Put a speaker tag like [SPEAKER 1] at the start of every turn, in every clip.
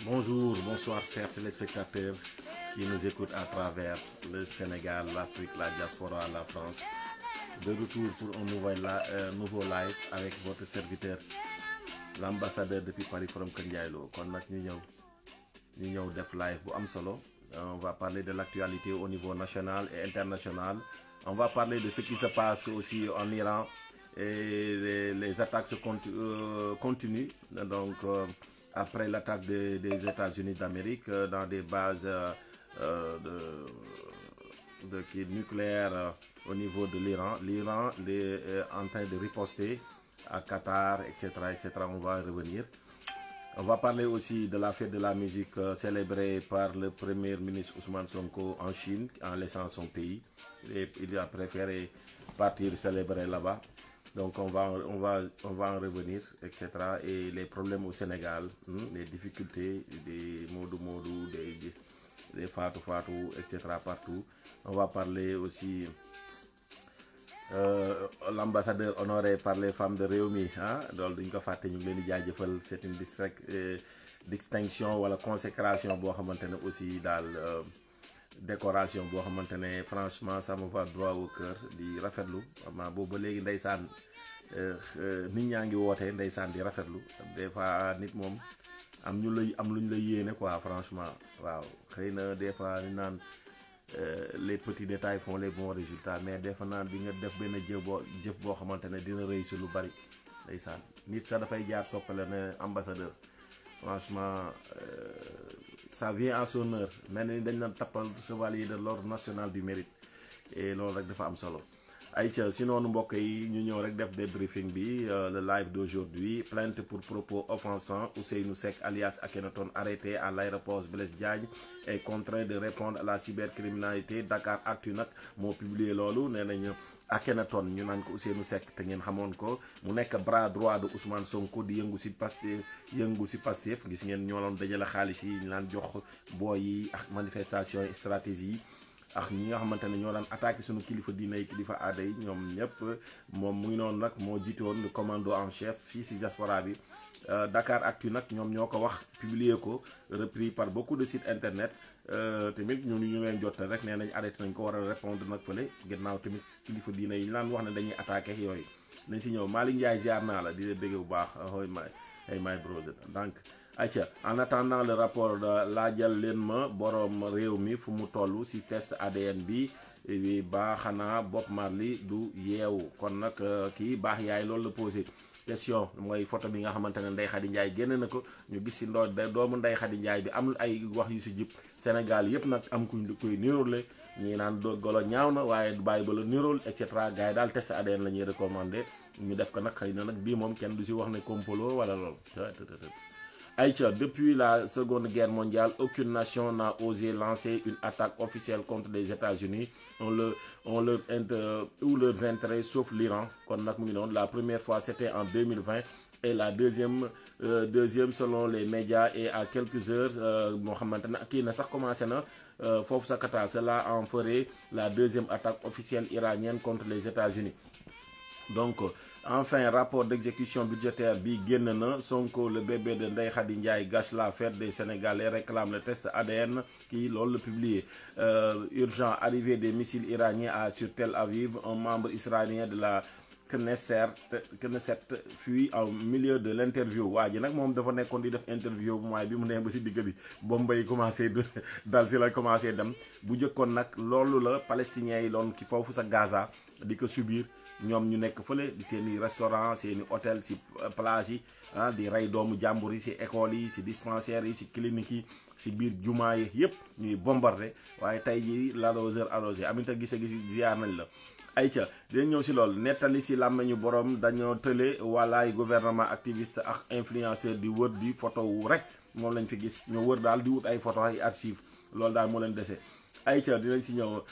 [SPEAKER 1] Bonjour, bonsoir chers téléspectateurs qui nous écoutent à travers le Sénégal, l'Afrique, la diaspora, la France. De retour pour un nouveau live avec votre serviteur, l'ambassadeur depuis Paris from Kër Ndiaye Lo. Kon nag ñu ñëw def live bu am solo. On va parler de l'actualité au niveau national et international. On va parler de ce qui se passe aussi en Iran et les attaques continuent. Donc après l'attaque des États-Unis d'Amérique dans des bases nucléaires au niveau de l'Iran. L'Iran est en train de riposter à Qatar, etc., etc. On va revenir. On va parler aussi de la fête de la musique célébrée par le premier ministre Ousmane Sonko en Chine, en laissant son pays. Et il a préféré partir célébrer là-bas. Donc on va en revenir, etc. Et les problèmes au Sénégal, les difficultés, des modou, des fatou, etc. partout. On va parler aussi l'ambassadeur honoré par les femmes de Réumi. Donc c'est une distinction ou la consécration aussi dans décoration boo xamante ne franchement ça me va droit au cœur di rafetlu ama boobu ba léegi ndeysaan nit ñaa ngi woote ndeysaan di rafetlu des fois nit moom am luñ la yéene quoi franchement waaw xëy na des fois ñu naan les petits détails font les bons résultats mais des fois naan bi nga def benn jëf boo xamante ne dina réussir lu bari ndeysaan nit sax dafay jaar soppale ne ambassadeur franchement ça vient en son heure mel ni dañ leen tappal chevalier de l'ordre national du mérite et loolu rek dafa am solo ayca sinon mbokk yi ñu ñëw rek def débriefing bi le live d'aujourd'hui. Plainte pour propos offensants. Ousseynou Seck alias Akhenaton arrêté à l'aéroport Blaise Diagne est contraint de répondre à la cybercriminalité. Dakar Actu nag moo publié loolu nee nañu Akhenaton ñu naan ko Ousseynou Seck te ngeen xamoon ko mu nekk bras droit de Ousmane Sonko di yëngu si Pastef gis ngeen ñoo doon dajale xaalis yi ñu naan jox booy yi ak manifestation yi stratégie yi ak ñi nga xamante ne ñoo daan attaqué suñu kilifa diine yi kilifa aada yi ñoom ñëpp moom mu ngi noonu nag moo jiite woon le commando en chef fii si diaspora bi. Dakar Actu nag ñoom ñoo ko wax publier ko repris par beaucoup de sites internet tamit ñu leen jotal rek nee nañ arrêté nañ ko war a répondre nag fële gannaaw tamit kilifa diine yi ñu naan wax ne dañuy attaqué yooyu nañ si ñëw Malick Ndiaye ziar naa la di la dégg bu baax my brother donc ayca en attendant le rapport laajal leen ma borom réew mi fu mu toll si test ADN bi ba xanaa Bob Marley du yeewu kon nag kii baax yaay loolu la posé question mooy photo bi nga xamante ne Ndeye Khady Ndiaye génn na ko ñu gis si doomu Ndeye Khady Ndiaye bi am ay wax yu si jib Sénégal yëpp nag am kuy niroole ñii naan golo ñaaw na waaye du bàyyi ba la nirool et cetera gars yi daal test ADN la ñuy recommandé ñu def ko nag xëy na nag bii moom kenn du si wax ne complot wala lool. Aïcha, depuis la Seconde Guerre mondiale, aucune nation n'a osé lancer une attaque officielle contre les États-Unis ou leurs intérêts, sauf l'Iran. La première fois, c'était en 2020 et la deuxième selon les médias et à quelques heures, Mohamed qui n'a pas commencé, cela en ferait la deuxième attaque officielle iranienne contre les États-Unis. Donc, enfin, rapport d'exécution budgétaire bi génn na Sonko le bébé de Ndeye Khady Ndiaye gâche la fête des Sénégalais, réclame le test ADN qui loolu la publié. Urgent, arrivée des missiles iraniens sur Tel Aviv, un membre israélien de la Knesset fuit au milieu de l'interview waa ji nag moom dafa nekkoon di def interview mooy bi mu nee ba si digg bi bombay commencé dal si la commencé dem bu jëkkoon nag loolu la palestiniens yi doon ki foofu sa Gaza di ko subir ñoom ñu nekk fële di seeni restaurant seeni hôtel si plage yi di rey doomu jàmbur yi si école yi si dispensaires yi si clinique yi si biir jumaa yi yëpp ñuy bombardé waaye tey ji l'arroseur arrosé Aminata gise ziar nañ la. ayca dinañ ñëw si loolu nettali si làmmeñu borom dañoo tële walaay gouvernement activiste ak influenceur di wër di photo wu rek moom lañ fi gis ñu wër daal di wut ay photo ay archive loolu daal moo leen dese. ayca dinañ si ñëw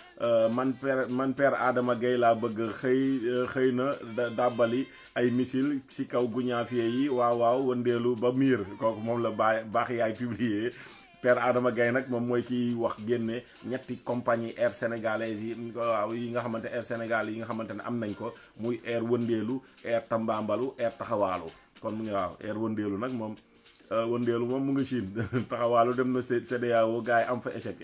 [SPEAKER 1] man père Adama Gueye laa bëgg xëy na dàbbali ay missile si kaw guñaafie yi waaw wëndeelu ba miir kooku moom la baax yaay publié. Père Adama Gaye nag moom mooy kiy wax génne ñetti compagnie air sénégalaise yi waaw yi nga xamante air Sénégal yi nga xamante ne am nañ ko muy air wëndeelu air tambambalu air taxawaalu kon mu ngi waaw air wëndeelu nag moom wëndeelu moom mu nga Chine taxawaalu dem na CEDEAO gars yi am fa échec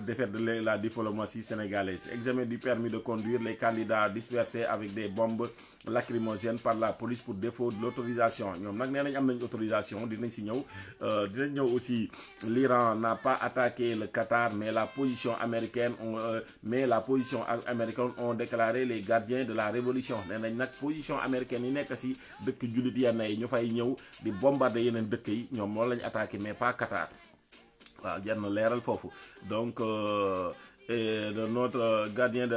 [SPEAKER 1] défaite de la diplomatie sénégalaise. Examen du permis de conduire, les candidats dispersés avec des bombes lacrymogènes par la police pour défaut de l'autorisation. Ñoom nag nee nañ am nañ autorisation dinañ si ñëw dinañ ñëw aussi. L'Iran n'a pas attaqué le Qatar, mais la position américaine ont déclaré les gardiens de la révolution. Nee nañ nag position américaine yi nekk si dëkk jullit yenn yi ñu fay ñëw di bombarder yeneen dëkk yi ñoom loolu lañ attaqué mais pas Qatar. waaw jar na leeral foofu donc notre gardien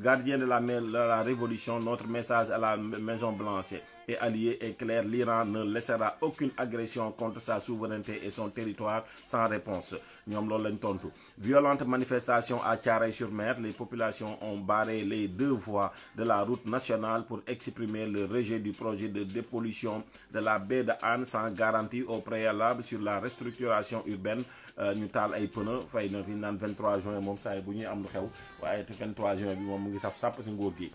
[SPEAKER 1] gardien de la révolution, notre message à la Maison Blanche et alliés est clair: l'Iran ne laissera aucune agression contre sa souveraineté et son territoire sans réponse. ñoom loolu lañ tontu. Violente manifestation à Thiaroye-sur-Mer, les populations ont barré les 2 voies de la route nationale pour exprimer le rejet du projet de dépollution de la baie de Hann sans garantie au préalable sur la restructuration urbaine. ñu taal ay pneu fay na fi naan 23 juin moom saa yi bu ñuy am lu xew waaye te 23 juin bi moom mu ngi saf sàpp si nguur gi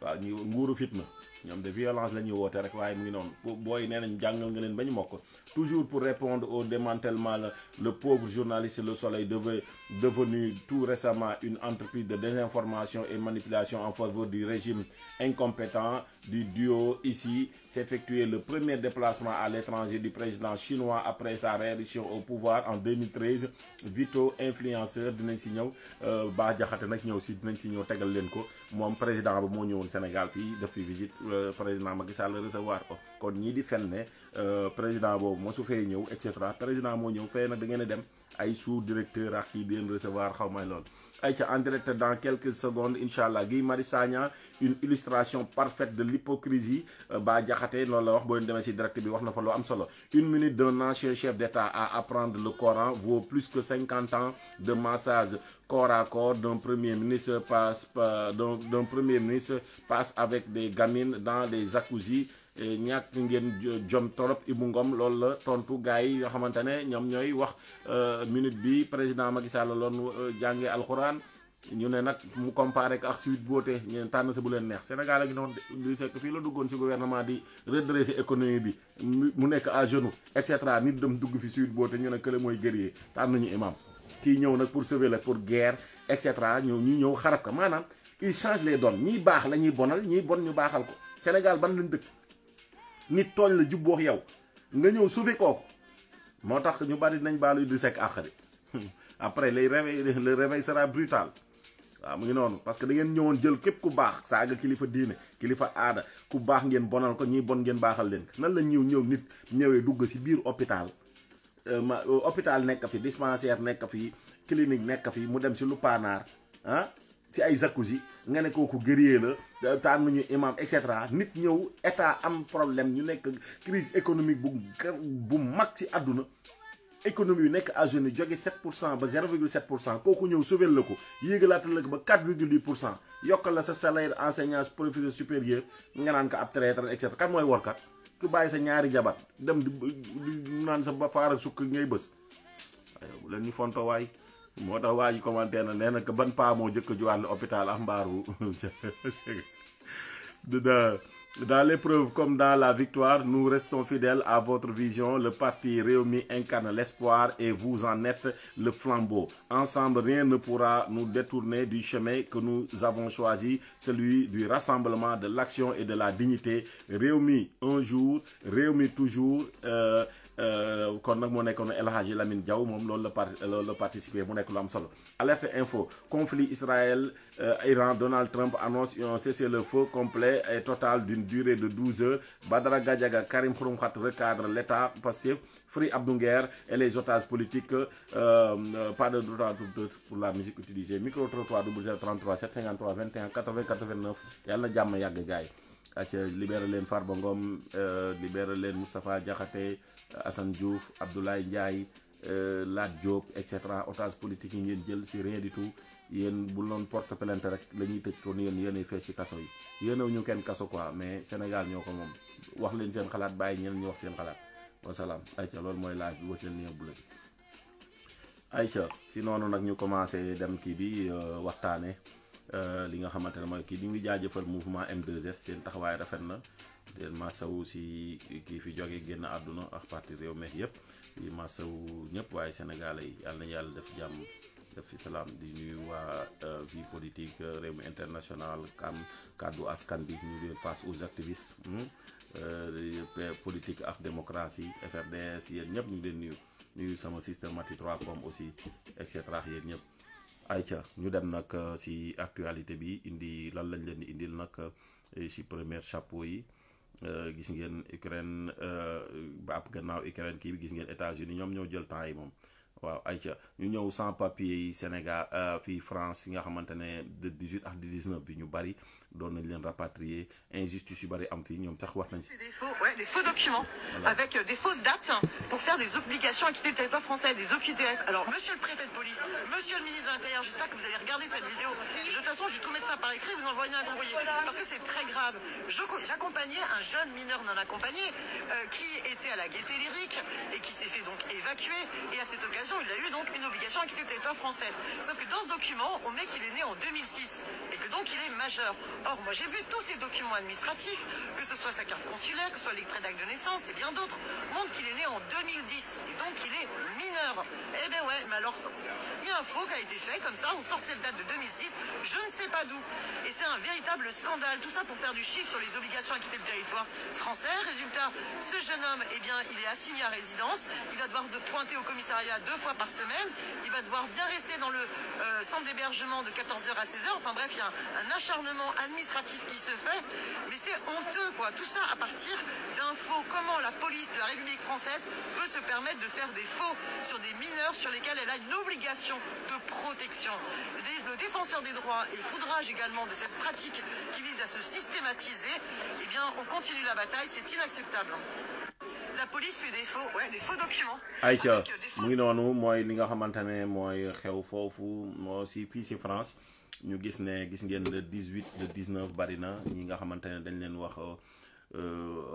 [SPEAKER 1] waaw ñu nguuru fitna ñoom de violence la ñuy woote rek waaye mu ngi noonu booy nee nañ jàngal nga leen ba ñu mokk. Toujours pour répondre au démantèlement, le pauvre journaliste Le Soleil devenu tout récemment une entreprise de désinformation et manipulation en faveur du régime incompétent du duo ici s'effectuait le premier déplacement à l'étranger du président chinois après sa réélection au pouvoir en 2013. Vito influenceur dinañ si ñëw Bah Diakhaté nag ñëw si dinañ si ñëw tegal leen ko moom président ba moo ñëwoon Sénégal fii def fi visite président Macky Sall recevoir ko kon ñii di fen ne président boobu mosu fee ñëw et cetera président moo ñëw fee nag da ngeen a dem ay sous-directeur ak kii di leen recevoir xaw may loolu. ay ca en direct dans quelques secondes incha allah Guy Marius Sagna une illustration parfaite de l'hypocrisie. Bah Diakhaté loolu la wax boo leen demee si direct bi wax na fa lu am solo. 1 minute d'un ancien chef d'État à apprendre le Coran vaut plus que 50 ans de massage corps à corps d'un premier ministre passe avec des gamines dans les jacuzzi. ñàkk ngeen jom torop Ibou Ngom loolu la tontu gars yi yoo xamante ne ñoom ñooy wax minute bi président Macky Sall loon jàngee alxuraan ñu ne nag mu comparé ak Sweet Beauté ñu tànn sa bu leen neex Sénégal a ngi noonu di sekk fii la duggoon si gouvernement di redresser économie bi mu nekk à genoux et cetera nit dem dugg fi Sweet Beauté ñu ne kële mooy guerrier tànn ñu imam kii ñëw nag pour sauver la pour guerre et cetera ñu ñëw xarab ko maanaam il change les donnes ñiy baax la ñuy bonal ñiy bon ñu baaxal ko Sénégal ban lañ dëkk nit tooñ la jubboox yow nga ñëw sauver kooku moo tax ñu bari nañ baalu di sekk àqari après le réveil sera brutal waaw mu ngi noonu parce que da ngeen ñëwoon jël képp ku baax saaga kilifa diine kilifa aada ku baax ngeen bonal ko ñiy bon ngeen baaxal leen nan la ñëw nit ñëwee dugg ci biir hôpital hôpital nekk fi dispensaire nekk fi clinique nekk fi mu dem ci lu paanaar ci ay jacuzzi nga ne kooku guerrier la tànn ñu imam et cetera nit ñëw état am problème ñu nekk crise économique bu mag ci àdduna économie yu nekk à genoux jóge 7% ba 0,7% kooku ñëw sauver la ko yéegalaatal la ko ba 4,8% yokkal la sa salaire enseignant professeur supérieur nga naan ko ab traître et cetera kan mooy workat ku bàyyi sa ñaari jabar dem di naan sa ba faara sukk ngay bës bu leen ñu fonto waay moo tax waa ji commenté na nee na que ban paa moo jëkk juwaat hôpital ak mbaaru dans l'épreuve comme dans la victoire nous restons fidèles à votre vision. Le parti Rewmi incarne l'espoir et vous en êtes le flambeau. Ensemble rien ne pourra nous détourner du chemin que nous avons choisi, celui du rassemblement, de l'action et de la dignité. Rewmi un jour, Rewmi toujours. kon nag moo nekkoon El Hadji Lamine Diaw moom loolu la participé mu nekk lu am solo. Alerte info conflit Israël Iran, Donald Trump annonce un cessez-le-feu complet et total d'une durée de 12 heures. Badara Gadiaga, Karim Xurum Xat recadre l'État Pastef, Free Abdou Nguer et les otages politiques. Pas de droit pour la musique utilisée. Micro trottoir 0033 753 21 80 89 yàlla na jàmm yàgg gaay ak libéré leen Farba Ngom libéré leen Moustapha Diakhaté Assane Diouf Abdoulaye Ndiaye Lat Diop et cetera otage politique yi ngeen jël si rien du tout yéen bu loon porte plainte rek la ñuy tëj ko yéen yéenay fees si kaso yi yéenaw ñu kenn kaso quoi mais Sénégal ñoo ko moom wax leen seen xalaat bàyyi ñeneen ñu wax seen xalaat wasalaam ayca loolu mooy laaj bi wacc leen ni bu la ayca si noonu nag ñu commencé dem kii bi waxtaane li nga xamante ne mooy kii di ngi jaajëfal mouvement M2S seen taxawaay rafet na leen masawu si kii fi jóge génn àdduna ak parti réew mi yëpp di masawu ñëpp waaye sénégalais yi yàlla na yàlla def jàmm def fi salaam di nuyu waa vie politique réew mi international kàddu askan bi ñu leen face aux activistes politique ak démocratie FRDS yéen ñëpp ñu ngi leen nuyu sama système Mati 3com aussi et cetera yéen ñëpp. ayca ñu dem nag si actualité bi indi lan lañ leen di indil nag si premier chapeau yi gis ngeen Ukraine ba ab gannaaw Ukraine kii bi gis ngeen États-Unis ñoom ñoo jël temps yi moom waaw ayca ñu ñëw sans papier yi Sénégal fii France yi nga xamante ne de 18 ak 19 bi ñu bari doon nañ leen rapatrier injustice yu bari am fii ñoom sax wax nañ ci.
[SPEAKER 2] Des faux documents avec des fausses dates pour faire des obligations à quitter le territoire français, des OQTF. Alors, monsieur le préfet de police, monsieur le ministre de l'Intérieur, j'espère que vous allez regarder cette vidéo. De toute façon, je vais tout mettre ça par écrit, vous envoyez un courrier. Parce que c'est très grave. J'accompagnais un jeune mineur non accompagné qui était à la Gaîté Lyrique et qui s'est fait donc évacuer. Et à cette occasion, il a eu donc une obligation à quitter le territoire français. Sauf que dans ce document, on met qu'il est né en 2006 et que donc il est majeur. Or, moi j'ai vu tous ces documents administratifs, que ce soit sa carte consulaire, que ce soit l'extrait d'acte de naissance et bien d'autres, montrent qu'il est né en 2010 et donc il est mineur. Eh bien ouais, mais alors, il y a un faux qui a été fait comme ça, on sort cette date de 2006, je ne sais pas d'où. Et c'est un véritable scandale, tout ça pour faire du chiffre sur les obligations à quitter le territoire français. Résultat, ce jeune homme, eh bien, il est assigné à résidence, il va devoir pointer au commissariat 2 fois par semaine, il va devoir bien rester dans le centre d'hébergement de 14h à 16h, enfin bref, il y a un acharnement administratif qui se fait, mais c'est honteux quoi, tout ça à partir d'un faux. Comment la police de la République française peut se permettre de faire des faux sur des mineurs sur lesquels elle a une obligation de protection. Le défenseur des droits et le foudrage également de cette pratique qui vise à se systématiser, eh bien on continue la bataille, c'est inacceptable. La police fait des faux documents.
[SPEAKER 1] ayca mu ngi noonu mooy li nga xamante ne mooy xew foofu moo si fii si France ñu gis ngeen le 18 le 19 bari na ñi nga xamante ne dañ leen wax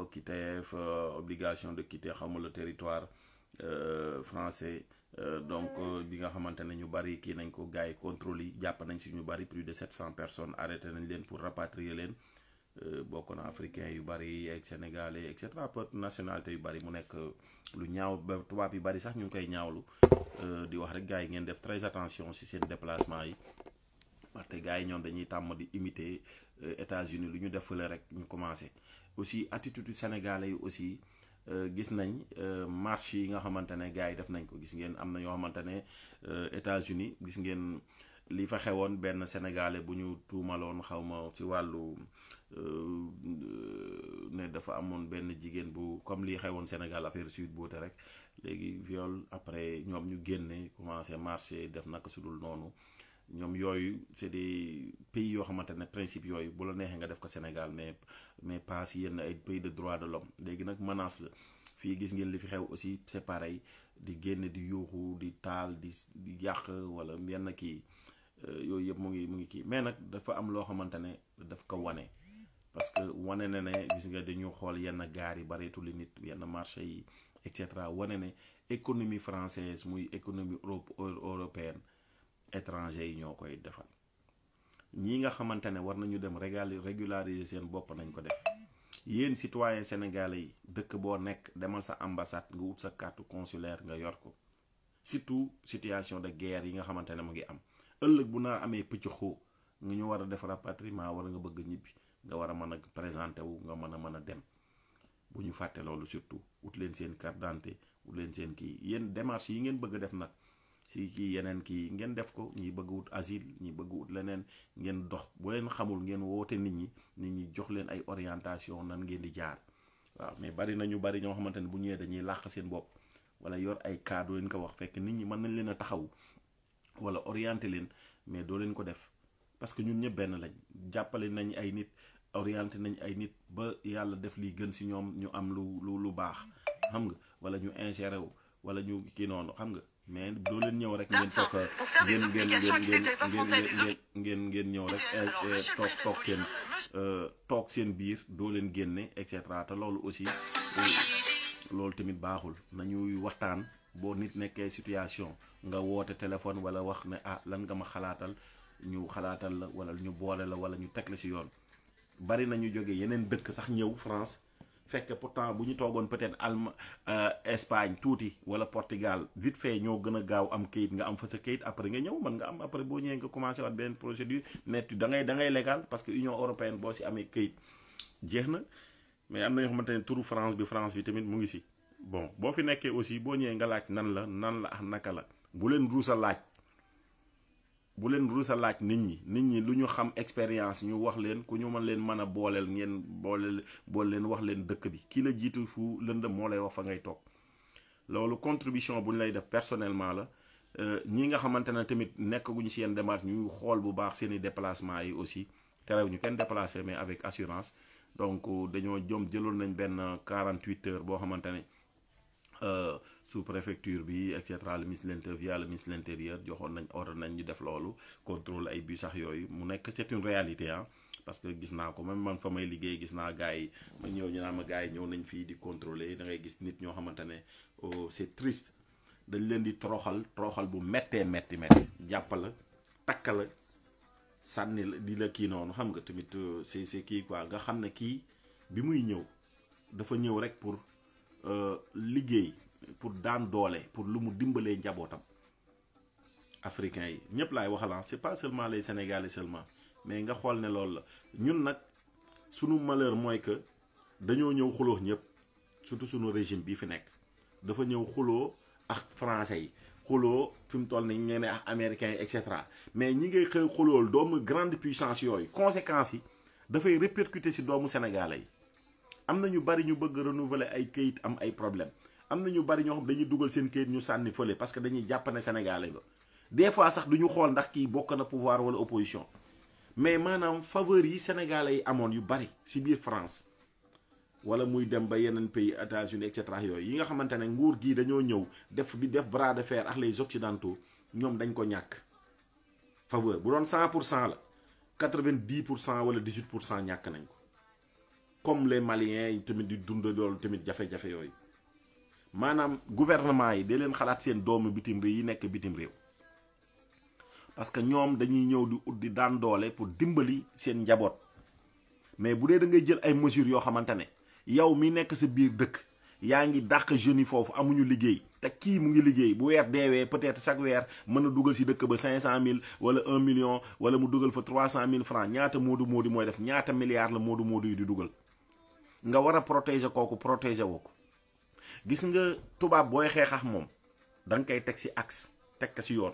[SPEAKER 1] OQTF obligation de quitter xamul le territoire français donc bi nga xamante ne ñu bari kii nañ ko gars yi contrôle yi jàpp nañ si ñu bari plus de 700 personnes arrêté nañ leen pour rapatrier leen bokk na africain yu bari ak sénégalais et cetera peut nationalité yu bari mu nekk lu ñaaw ba tubaab yi bari sax ñu ngi koy ñaawlu di wax rek gars yi ngeen def très attention si seen déplacement yi parce gars yi ñoom dañuy tàmm di imiter États-Unis lu ñu def fële rek ñu commencé aussi attitude sénégalais yi aussi gis nañ marche yi nga xamante ne gars yi def nañ ko gis ngeen am na ñoo xamante ne États-Unis gis ngeen li fa xewoon benn sénégalais bu ñu tuumaloon xawma ci wàllu ne dafa amoon benn jigéen bu comme lii xewoon Sénégal affaire Sweet Beauté rek léegi viol après ñoom ñu génne commencé marché def naka sudul noonu ñoom yooyu c'est des pays yoo xamante ne principe yooyu bu la neexee nga def ko Sénégal mais pas si yenn ay pays de droit de l'homme léegi nag menace la fii gis ngeen li fi xew aussi c'est pareil di génne di yuuxu di taal di yàq wala yenn kii yooyu yëpp mu ngi kii mais nag dafa am loo xamante ne daf ko wane parce que wane na ne gis nga dañu xool yenn gaar yi bareetu li nit yenn marché yi et cetera wane ne économie française muy économie européenne étranger yi ñoo koy defal ñi nga xamante ne war nañu dem régulariser seen bopp nañ ko def yéen citoyen sénégalais yi dëkk boo nekk demal sa ambassade nga wut sa carte consulaire nga yor ko surtout situation de guerre yi nga xamante ne mu ngi am ëllëg bu naa amee pëcc xoo nga ñu war a def rapatriement wala nga bëgg ñibbi nga war a mën a présenté wu nga mën a dem bu ñu fàtte loolu surtout wut leen seen carte d'identité wut leen seen kii yéen démarche yi ngeen bëgg a def nag si kii yeneen kii ngeen def ko ñi bëgg wut asile ñi bëgg wut leneen ngeen dox bu leen xamul ngeen woote nit ñi jox leen ay orientation nan ngeen di jaar waaw mais bari ñoo xamante ne bu ñëwee dañuy làq seen bopp wala yor ay cas doo leen ko wax fekk nit ñi mën nañ leen a taxaw wala orienté leen mais doo leen ko def parce que ñun ñëpp benn lañ jàppale nañ ay nit orienté nañ ay nit ba yàlla def lii gën si ñoom ñu am lu baax xam nga wala ñu inséré wu wala ñu kii noonu xam nga mais doo leen ñëw rek ngeen toog ngeen ñëw rek toog seen biir doo leen génne et cetera te loolu aussi loolu tamit baaxul nañuy waxtaan boo nit nekkee situation nga woote téléphone wala wax ne lan nga ma xalaatal ñu xalaatal la wala ñu boole la wala ñu teg la ci yoon. Bari na ñu jóge yeneen dëkk sax ñëw France fekk pourtant bu ñu toogoon peut-être Espagne tuuti wala Portugal vite fait ñoo gën a gaaw am kayit nga am fa sa kayit après nga ñëw mën nga am après boo ñëwee nga commencé waat benn procédure net da ngay légal parce que Union européenne boo ci amee kayit jeex na. mais am na ñoo xamante ne turu France bi tamit mu ngi ci. bon boo fi nekkee aussi boo ñëwee nga laaj nan la ak naka la bu leen ruusa laaj nit ñi lu ñu xam expérience ñu wax leen ku ñu mën a booleel ngeen boole leen wax leen dëkk bi kii la jiitu fu lëndëm moo lay wax fa ngay toog loolu contribution bu ñu lay def personnellement la. ñi nga xamante ne tamit nekkaguñu ci yenn démarche ñu xool bu baax seeni déplacement yi aussi terew ñu kenn déplacé mais avec assurance. donc dañoo jëloon nañ benn 48 heures boo xamante ne sous préfecture bi et cetera le ministre de l'Intérieur via le ministre de l'Intérieur joxoon nañ ordre nañ ñu def loolu contrôle ay bus sax yooyu mu nekk c'est une réalité ah parce que gis naa ko même man fa may liggéey gis naa gars yi ma ñëw ñu naan ma gars yi ñëw nañ fii di contrôler da ngay gis nit ñoo xamante ne c'est triste dañ leen di toroxal bu métti jàpp la takk la sànni la di la kii noonu xam nga tamit c'est kii quoi nga xam ne kii bi muy ñëw dafa ñëw rek pour liggéey pour daan doole pour lu mu dimbalee njabootam africains yi ñëpp laay waxalan c'est pas seulement les Sénégalais seulement mais nga xool ne loolu la ñun nag sunu malheur mooy que dañoo ñëw xuloo ñëpp surtout sunu régime bii fi nekk dafa ñëw xuloo ak français yi xuloo fi mu toll ni ñu ne ak américains yi et cetera mais ñi ngay xëy xulool doomu grande puissance yooyu conséquences yi dafay répercuter ci doomu sénégalais yi am na ñu bari ñu bëgg renouveler ay kayit am ay problème am na ñu bari ñoo xam dañuy dugal seen kayit ñu sànni fële parce que dañuy jàpp ne sénégalais nga des fois sax duñu xool ndax kii bokk na pouvoir wala opposition mais maanaam faveur yi sénégalais yi amoon yu bari ci biir France wala muy dem ba yeneen pays États-Unis et cetera yooyu yi nga xamante ne nguur gii dañoo ñëw def bras de fer ak les occidentaux ñoom dañ ko ñàkk faveur bu doon 100% la 90% wala 18% ñàkk nañ ko comme les Maliens yi tamit di dund loolu tamit jafe-jafe yooyu maanaam gouvernement yi da leen xalaat seen doomu bitim réew yi nekk bitim réew parce que ñoom dañuy ñëw di ut di daan doole pour dimbali seen njaboot mais bu dee da ngay jël ay mesures yoo xamante ne yow mi nekk sa biir dëkk yaa ngi dàq jeunes yi foofu amuñu liggéey te kii mu ngi liggéey bu weer deewee peut-être chaque weer mën a dugal ci dëkk ba 500 000 wala 1 million wala mu dugal fa 300 000 francs ñaata moodu mooy def ñaata milliards la moodu yi di dugal nga war a protéger kooku protéger woo ko gis nga tubaab booy xeex ak moom da nga koy teg ci axe teg ko ci yoon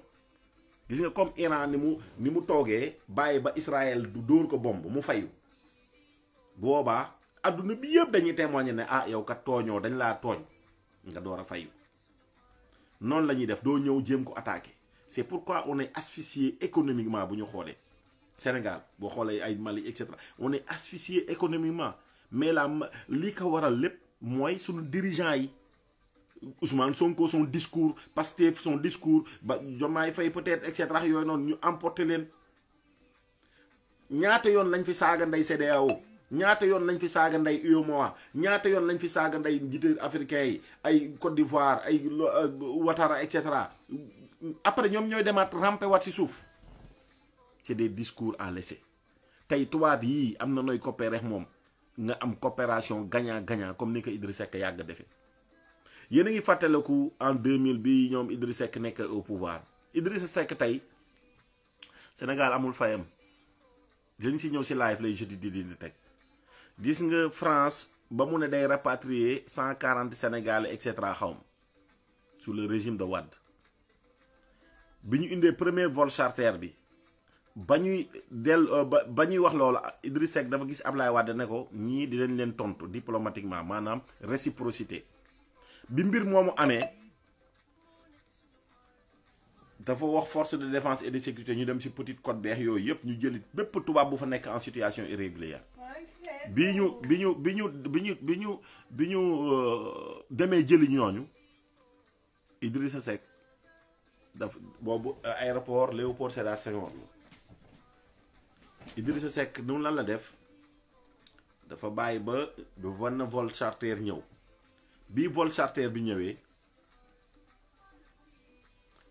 [SPEAKER 1] gis nga comme Iran ni mu toogee bàyyi ba Israël du dóor ko bomb mu fayu boobaa adduna bi yëpp dañuy témoigner ne ah yow kat tooñoo dañ laa tooñ nga door a fayu noonu la ñuy def doo ñëw jéem ko attaquer c'est pourquoi on est asphyxié économiquement bu ñu xoolee Sénégal boo xoolee ay Mali et cetera on est asphyxié économiquement mais li ko waral lépp mooy suñu dirigeants yi Ousmane Sonko son discours Pastef son discours ba Diomaye Faye peut-être et cetera yooyu noonu ñu emporter leen ñaata yoon lañ fi saaga ndey CEDEAO ñaata yoon lañ fi saaga ndey UEMOA ñaata yoon lañ fi saaga ndey njiité africain yi ay Côte d'Ivoire ay Ouattara et cetera après ñoom ñooy demaat rampe waat ci suuf c'est des discours à laisser tey tubaab yii am na nooy coopérer moom nga am coopération gagnant-gagnant comme ni ko Idriss Seck yàgg defee yéen a ngi fàttaliku en 2000 bi ñoom Idriss Seck nekk au pouvoir Idriss Seck tey Sénégal amul fayam dañ si ñëw si live lay jeudi di teg gis nga France ba mu ne day rapatrier 140 Sénégalais et cetera xaw ma sous le régime de Wade bi ñu indee premier vol charter bi ba ñuy wax loolu Idriss Seck dafa gis Ablaye Wade ne ko ñii dinañ leen tontu diplomatiquement maanaam réciprocité bi mbir moomu amee dafa wax force de défense et de sécurité ñu dem ci Petite Côte beex yooyu yëpp ñu jëli bépp tubaab bu fa nekk en situation irrégulière bi ñu demee jëli ñooñu Idrissa Seck dafa boobu aéroport Léopold Sédar Senghor Idrissa Seck nu lan la def dafa bàyyi ba benn vol charter ñëw bii vol charter bi ñëwee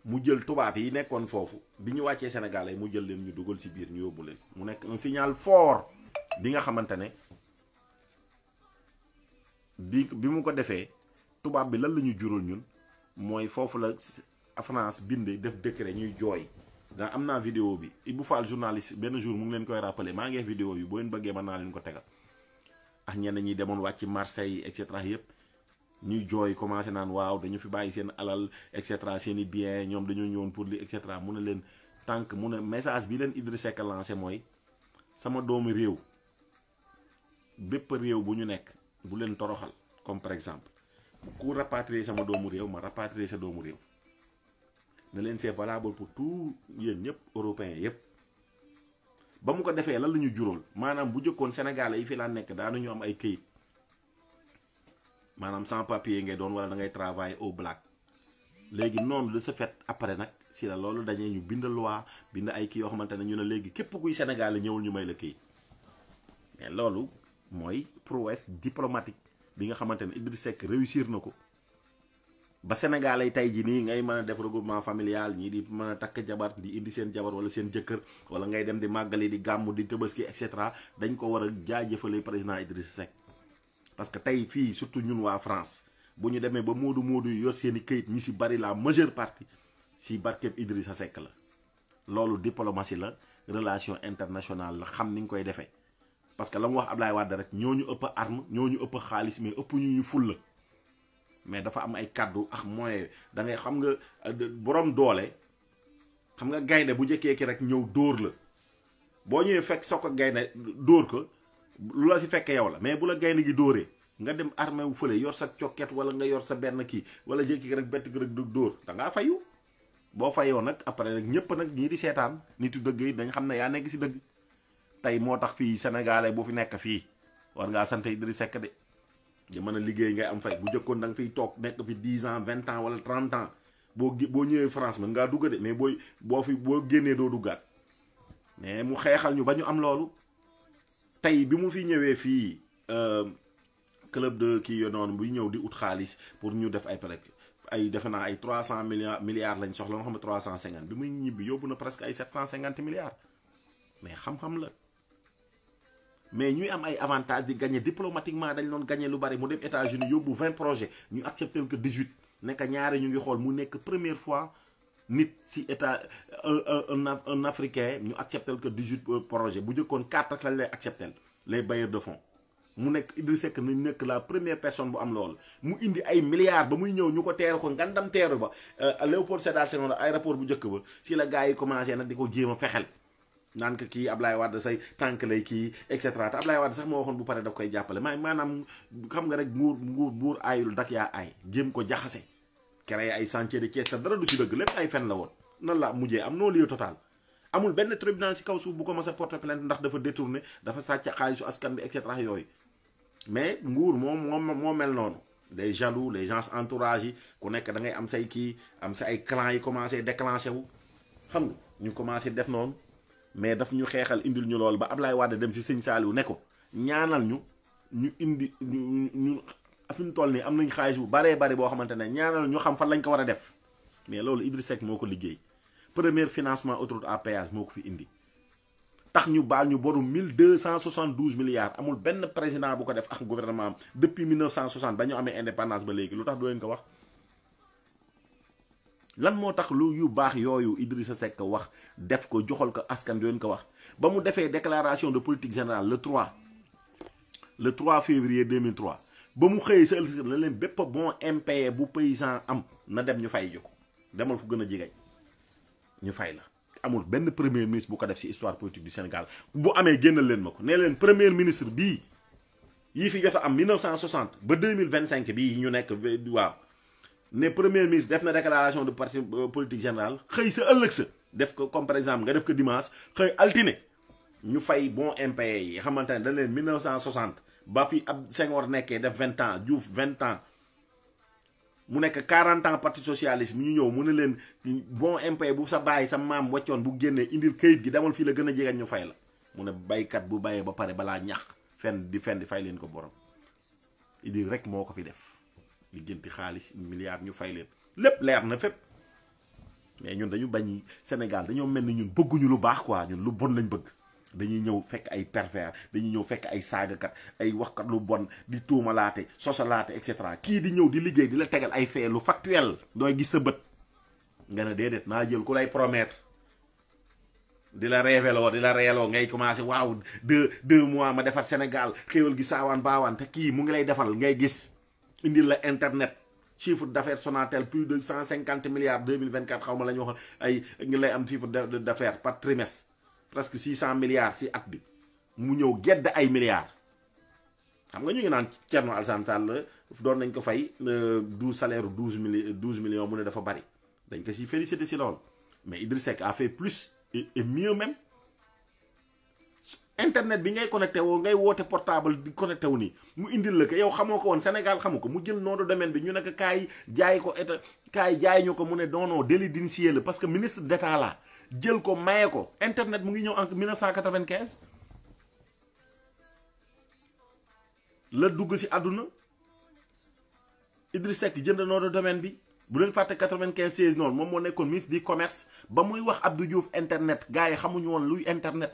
[SPEAKER 1] mu jël tubaab yi nekkoon foofu bi ñu wàccee Sénégal yi mu jël leen ñu dugal ci biir ñu yóbbu leen mu nekk un signal fort bi nga xamante ne bi mu ko defee tubaab bi lan la ñu jural ñun mooy foofu la France binde def décret ñuy jooy da am naa vidéo bi Ibou Fall journaliste benn jour mu ngi leen koy rappeler maa ngi vidéo bi boo leen bëggee mën naa leen ko tegal ak ñenn ñi demoon wàcc Marseille et cetera yëpp ñuy jooy commencé naan waaw dañu fi bàyyi seen alal et cetera seen i bien ñoom dañoo ñëwoon pour li et cetera mu ne leen tànk mu ne message bi leen Idrissa Seck lancé mooy sama doomu réew bépp réew bu ñu nekk bu leen toroxal comme par exemple ku rapatrier sama doomu réew ma rapatrier sa doomu réew ne leen c'est valable pour tout yéen ñëpp européens yëpp ba mu ko defee lan la ñu juróol maanaam bu jëkkoon Sénégalais yi fi laa nekk daanuñu am ay këyit maanaam sans papier ngay doon wala da ngay travailler au black léegi noonu de ce fait après nag si la loolu dañee ñu bind loi bind ay kii yoo xamante ne ñu ne léegi képp kuy Sénégalais ñëwul ñu may la këyit mais loolu mooy prouesse diplomatique bi nga xamante ne Idrissa Seck réussir na ko ba Sénégalais yi tey ji nii ngay mën a def regroupement familial ñii di mën a takk jabar di indi seen jabar wala seen jëkkër wala ngay dem di màggali di gàmmu di tëbaski et cetera dañ ko war a jaajëfale président Idrissa Seck parce que tey fii surtout ñun waa France bu ñu demee ba moodu yu yor seen i këyit ñi si bari la majeure partie si barkeb Idrissa Seck la loolu diplomatie la relation internationale la xam ni nga koy defee parce que la mu wax Ablaye Wade rek ñooñu ëpp arme ñooñu ëpp xaalis mais ëpp ñu ful la mais dafa am ay kàddu ak moyen da ngay xam nga borom doole xam nga gaynde bu jëkkee ki rek ñëw dóor la boo ñëwee fekk soo ko gaynde dóor ko lu la si fekkee yow la mais bu la gaynde gi dóoree nga dem armé wu fële yor sa cokket wala nga yor sa benn kii wala jékki rek bett rek du dóor da ngaa fayu boo fayoo nag après nag ñëpp nag ñii di seetaan nitu dëgg yi dañ xam ne yaa nekk si dëgg tey moo tax fii sénégalais bu fi nekk fii war ngaa sant Idrissa Seck de di mën a liggéey ngay am fay bu jëkkoon da nga fiy toog nekk fi 10 ans 20 ans wala 30 ans boo ñëwee France mën ngaa dugga de mais boo génnee doo duggaat mais mu xeexal ñu ba ñu am loolu tey bi mu fi ñëwee fii club de kii yo noonu buy ñëw di ut xaalis pour ñu def ay defe naa ay 300 milliards lañ soxla nga xam ne 350 bi muy ñibbi yóbbu na presque ay 750 milliards mais xam-xam la mais ñuy am ay avantages di gagner diplomatiquement dañ doon gagner lu bari mu dem États-Unis yóbbu 20 projets ñu accepté que 18 nekk ñaari ñu ngi xool mu nekk première fois nit si état un africain ñu accepté que 18 projets bu jëkkoon 4 rek lañ lay accepté les bailleurs de fonds mu nekk Idrissa Seck ni nekk la première personne bu am loolu mu indi ay milliards ba muy ñëw ñu ko teeru ko ngandam teeru ba Léopold Sédar Senghor aéroport bu njëkk ba si la gars yi commencé nag di ko jéem a fexel naan ko kii Ablaye Wade say tànk lay kii et cetera te Ablaye Wade sax moo waxoon bu pare daf koy jàppale maanaam xam nga rek buur aayul dak yaa aay jéem ko jaxase créé ay chantier de Thiès te dara du si dëgg lépp ay fen la woon nan la mujjee am non-lieu total amul benn tribunal si kaw suuf bu ko mës a porter plainte ndax dafa détourné dafa sàcc xaalisu askan bi et cetera yooyu mais nguur moo mel noonu les jaloux les gens entourage yi ku nekk da ngay am say kii am sa ay clans yi commencé déclenché wu xam nga ñu commencé def noonu mais daf ñu xeexal indil ñu loolu ba Ablaye Wade dem si sëñ Saliou ne ko ñaanal ñu indi ñu fi mu toll nii am nañ xaalis bu baree bari boo xamante ne ñaanal ñu xam fan lañ ko war a def mais loolu Idrissa Seck moo ko liggéey premier financement autoroute à péage moo ko fi indi tax ñu baal ñu boru 1272 milliards amul benn président bu ko def ak gouvernement am depuis 1960 dañoo amee indépendance ba léegi lu tax doo leen ko wax lan moo tax lu yu baax yooyu Idrissa Seck wax def ko joxal ko askan doo leen ko wax ba mu defee déclaration de politique générale le 3 février 2003 ba mu xëyee sa ëllëg la leen bépp bon impayé bu paysan am na dem ñu fay ko demal fu gën a jigéen ñu fay la amul benn premier ministre bu ko def ci histoire politique du Sénégal bu amee génnal leen ma ko nee leen premier ministre bii yi fi jot a am 1960 ba 2025 bii ñu nekk waaw ne premier ministre def na déclaration de parti politique général xëy sa ëllëg sa def ko comme par exemple nga def ko dimanche xëy altine ñu fay bon impayé yi xamante ne dañ leen 1960 ba fi ab Senghor nekkee def 20 ans Diouf 20 ans mu nekk 40 ans parti socialiste ñu ñëw mu ne leen bon impayé bu sa bàyyi sa maam waccoon bu génnee indil këyit gi demal fii la gën a jege ñu fay la mu ne baykat bu bayee ba pare balaa ñax fenn di fay leen ko borom Idil rek moo ko fi def li jënti xaalis milliards ñu fay leen lépp leer na fépp mais ñun dañu bañ Sénégal dañoo mel ni ñun bëgguñu lu baax quoi ñun lu bon lañ bëgg dañuy ñëw fekk ay pervers dañuy ñëw fekk ay saagakat ay waxkat lu bon di tuumalaate sosalaate et cetera kii di ñëw di liggéey di la tegal ay fait lu factuel dooy gis sa bët nga ne déedéet naa jël ku lay promettre di la révélo di la reeloo ngay commencé waaw 2 mois ma defar Sénégal xéewal gi saawaan baawaan te kii mu ngi lay defal ngay gis indil la internet chiffre d'affaires Sonatel plus de 150 milliards 2024 xaw ma la ñu waxoon ay ngi lay am chiffre d'affaires par trimestre presque 600 milliards si at bi mu ñëw gedd ay milliards xam nga ñu ngi naan Thierno Alassane Sall doon nañ ko fay 12 salaire 12 millions mu ne dafa bari dañ ko si félicité si loolu mais Idriss Seck a fait plus et mieux même internet bi ngay connecté woo ngay woote portable di connecté wu nii mu indil la ko yow xamoo ko woon Sénégal xamu ko mu jël nom de domaine bi ñu ne ko kaay jaay ko état kaay jaay ñu ko mu ne non délit d'initié la parce que ministre d'état la jël ko maye ko internet mu ngi ñëw en 1995 la dugg si àdduna Idriss Seck jënd nom de domaine bi bu leen fàtte 95 16 noonu moom moo nekkoon ministre du commerce ba muy wax Abdou Diouf internet gars yi xamuñu woon luy internet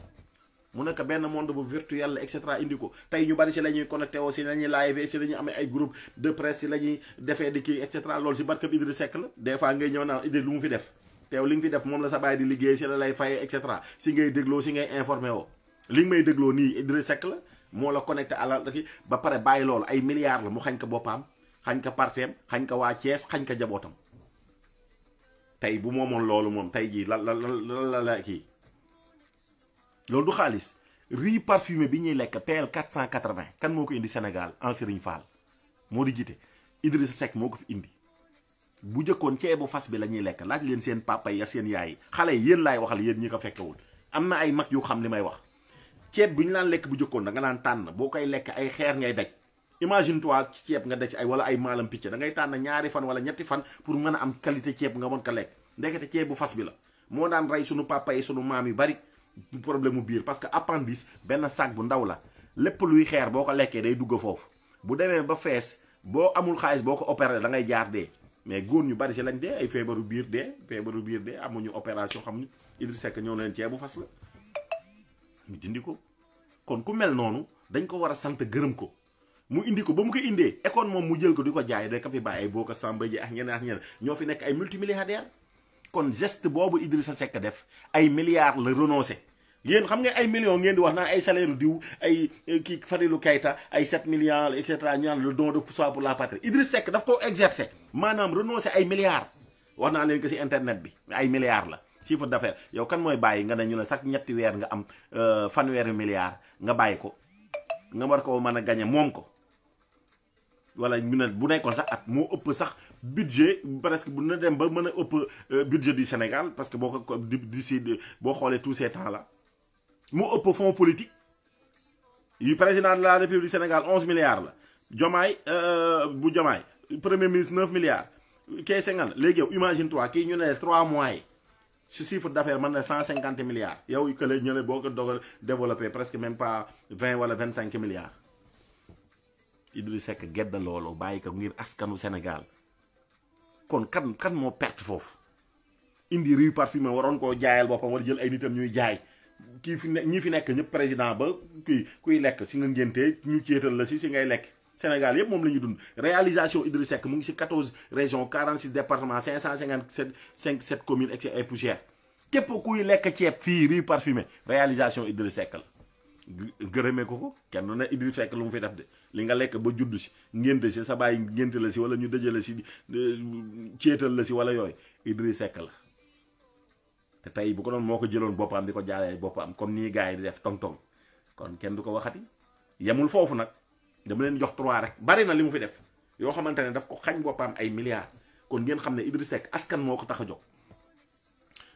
[SPEAKER 1] mu nekk benn monde bu virtuel la et cetera indi ko tey ñu bari si la ñuy connecté aussi la ñuy live si la ñuy amee ay groupe de presse si la ñuy defee di kii et cetera loolu si barkab Idriss Seck la des fois ngay ñëw naa Idriss lu mu fi def teew li nga fi def moom la sa baay di liggéey si la lay fayee et cetera si ngay dégloo si ngay informé woo li nga may dégloo nii Idriss Seck la moo la connecté àla ki ba pare bàyyi loolu ay milliards la mu xañ ko boppam xañ ko parteem xañ ko waa Thiès xañ ko jabootam tey bu moomoon loolu moom tey jii la kii loolu du xaalis riz parfumé bi ñuy lekk PL 480 kan moo ko indi Sénégal en Serigne Fall moo di jiite Idrissa Seck moo ko fi indi bu jëkkoon ceebu fas bi la ñuy lekk laaj leen seen papa yi ak seen yaay yi xale yi yéen laay waxal yéen ñi ko fekkewul am na ay mag yu xam li may wax ceeb bi ñu naan lekk bu jëkkoon da nga naan tànn boo koy lekk ay xeer ngay daj imagine toi ceeb nga daj ay wala ay maalam picc da ngay tànn ñaari fan wala ñetti fan pour mën a am qualité ceeb nga mën ko lekk ndekete ceeb bu fas bi la moo daan rey sunu papa yi sunu maam yu bari problème mu biir parce que appendice benn sac bu ndaw la lépp luy xeer boo ko lekkee day dugg foofu bu demee ba fees boo amul xaalis boo ko opéré da ngay jaar dee mais góor ñu bari si lañ dee ay feebaru biir dee amuñu opération xam ni Idriss Seck ñëw na leen ceebu fas la ñu dindi ko kon ku mel noonu dañ ko war a sant gërëm ko mu indi ko ba mu ko indee école moom mu jël ko di ko jaay day ko fi bàyyi ay boo ko Samba ji ak ñeneen ñoo fi nekk ay multimilliardaires kon geste boobu Idrissa Seck def ay milliards la renoncé yéen xam nga ay millions ngeen di wax naan ay salaire diw ay kii Fadilou Keita ay 7 milliards et cetera ñu naan le don de soi pour la patrie Idriss Seck daf ko exercer maanaam renoncé ay milliards wax naa leen ko si internet bi ay milliards la chiffre d'affaires yow kan mooy bàyyi nga ne ñu ne chaque ñetti weer nga am fanweeri milliards nga bàyyi ko nga war ko mën a gañe moom ko wala ñu ne bu nekkoon sax at moo ëpp sax budget presque bu na dem ba mën a ëpp budget du Sénégal parce que boo ko d'ici boo xoolee tous ces temps là moo ëpp fonds politique yu président de la République du Sénégal 11 milliards la Diomaye bu Diomaye premier ministre 9 milliards kay 50 léegi yow imagine toi kii ñu ne 3 mois yi si chiffre d'affaires mën na 150 milliards yow que la ñu ne boo ko dogal développé presque même pas 20 wala 25 milliards Idriss Seck gedda loolu bàyyi ko ngir askanu Sénégal kon kan moo perte foofu indi riz parfumé waroon koo jaayal boppam wala jël ay nitam ñuy jaay kii fi ne ñi fi nekk ñëpp président ba kuy lekk si nga ngéntee ñu céetal la si ngay lekk Sénégal yëpp moom la ñu dund réalisation Idriss Seck mu ngi si 14 régions 46 départements 557 communes et ay poussières képp kuy lekk ceeb fii riz parfumé réalisation Idriss Seck la gërëmee ko kenn ne Idriss Seck lu mu fi def de li nga lekk ba judd si ngénte si sa bàyyi ngénte la si wala ñu dëjale si céetal la si wala yooyu Idriss Seck la te tey bu ko doon moo ko jëloon boppam di ko jaalee boppam comme nii gars yi di def tong-tong kon kenn du ko waxati yemul foofu nag dama leen jox 3 rek bari na li mu fi def yoo xamante ne daf ko xañ boppam ay milliards kon ngeen xam ne Idriss Seck askan moo ko tax a jóg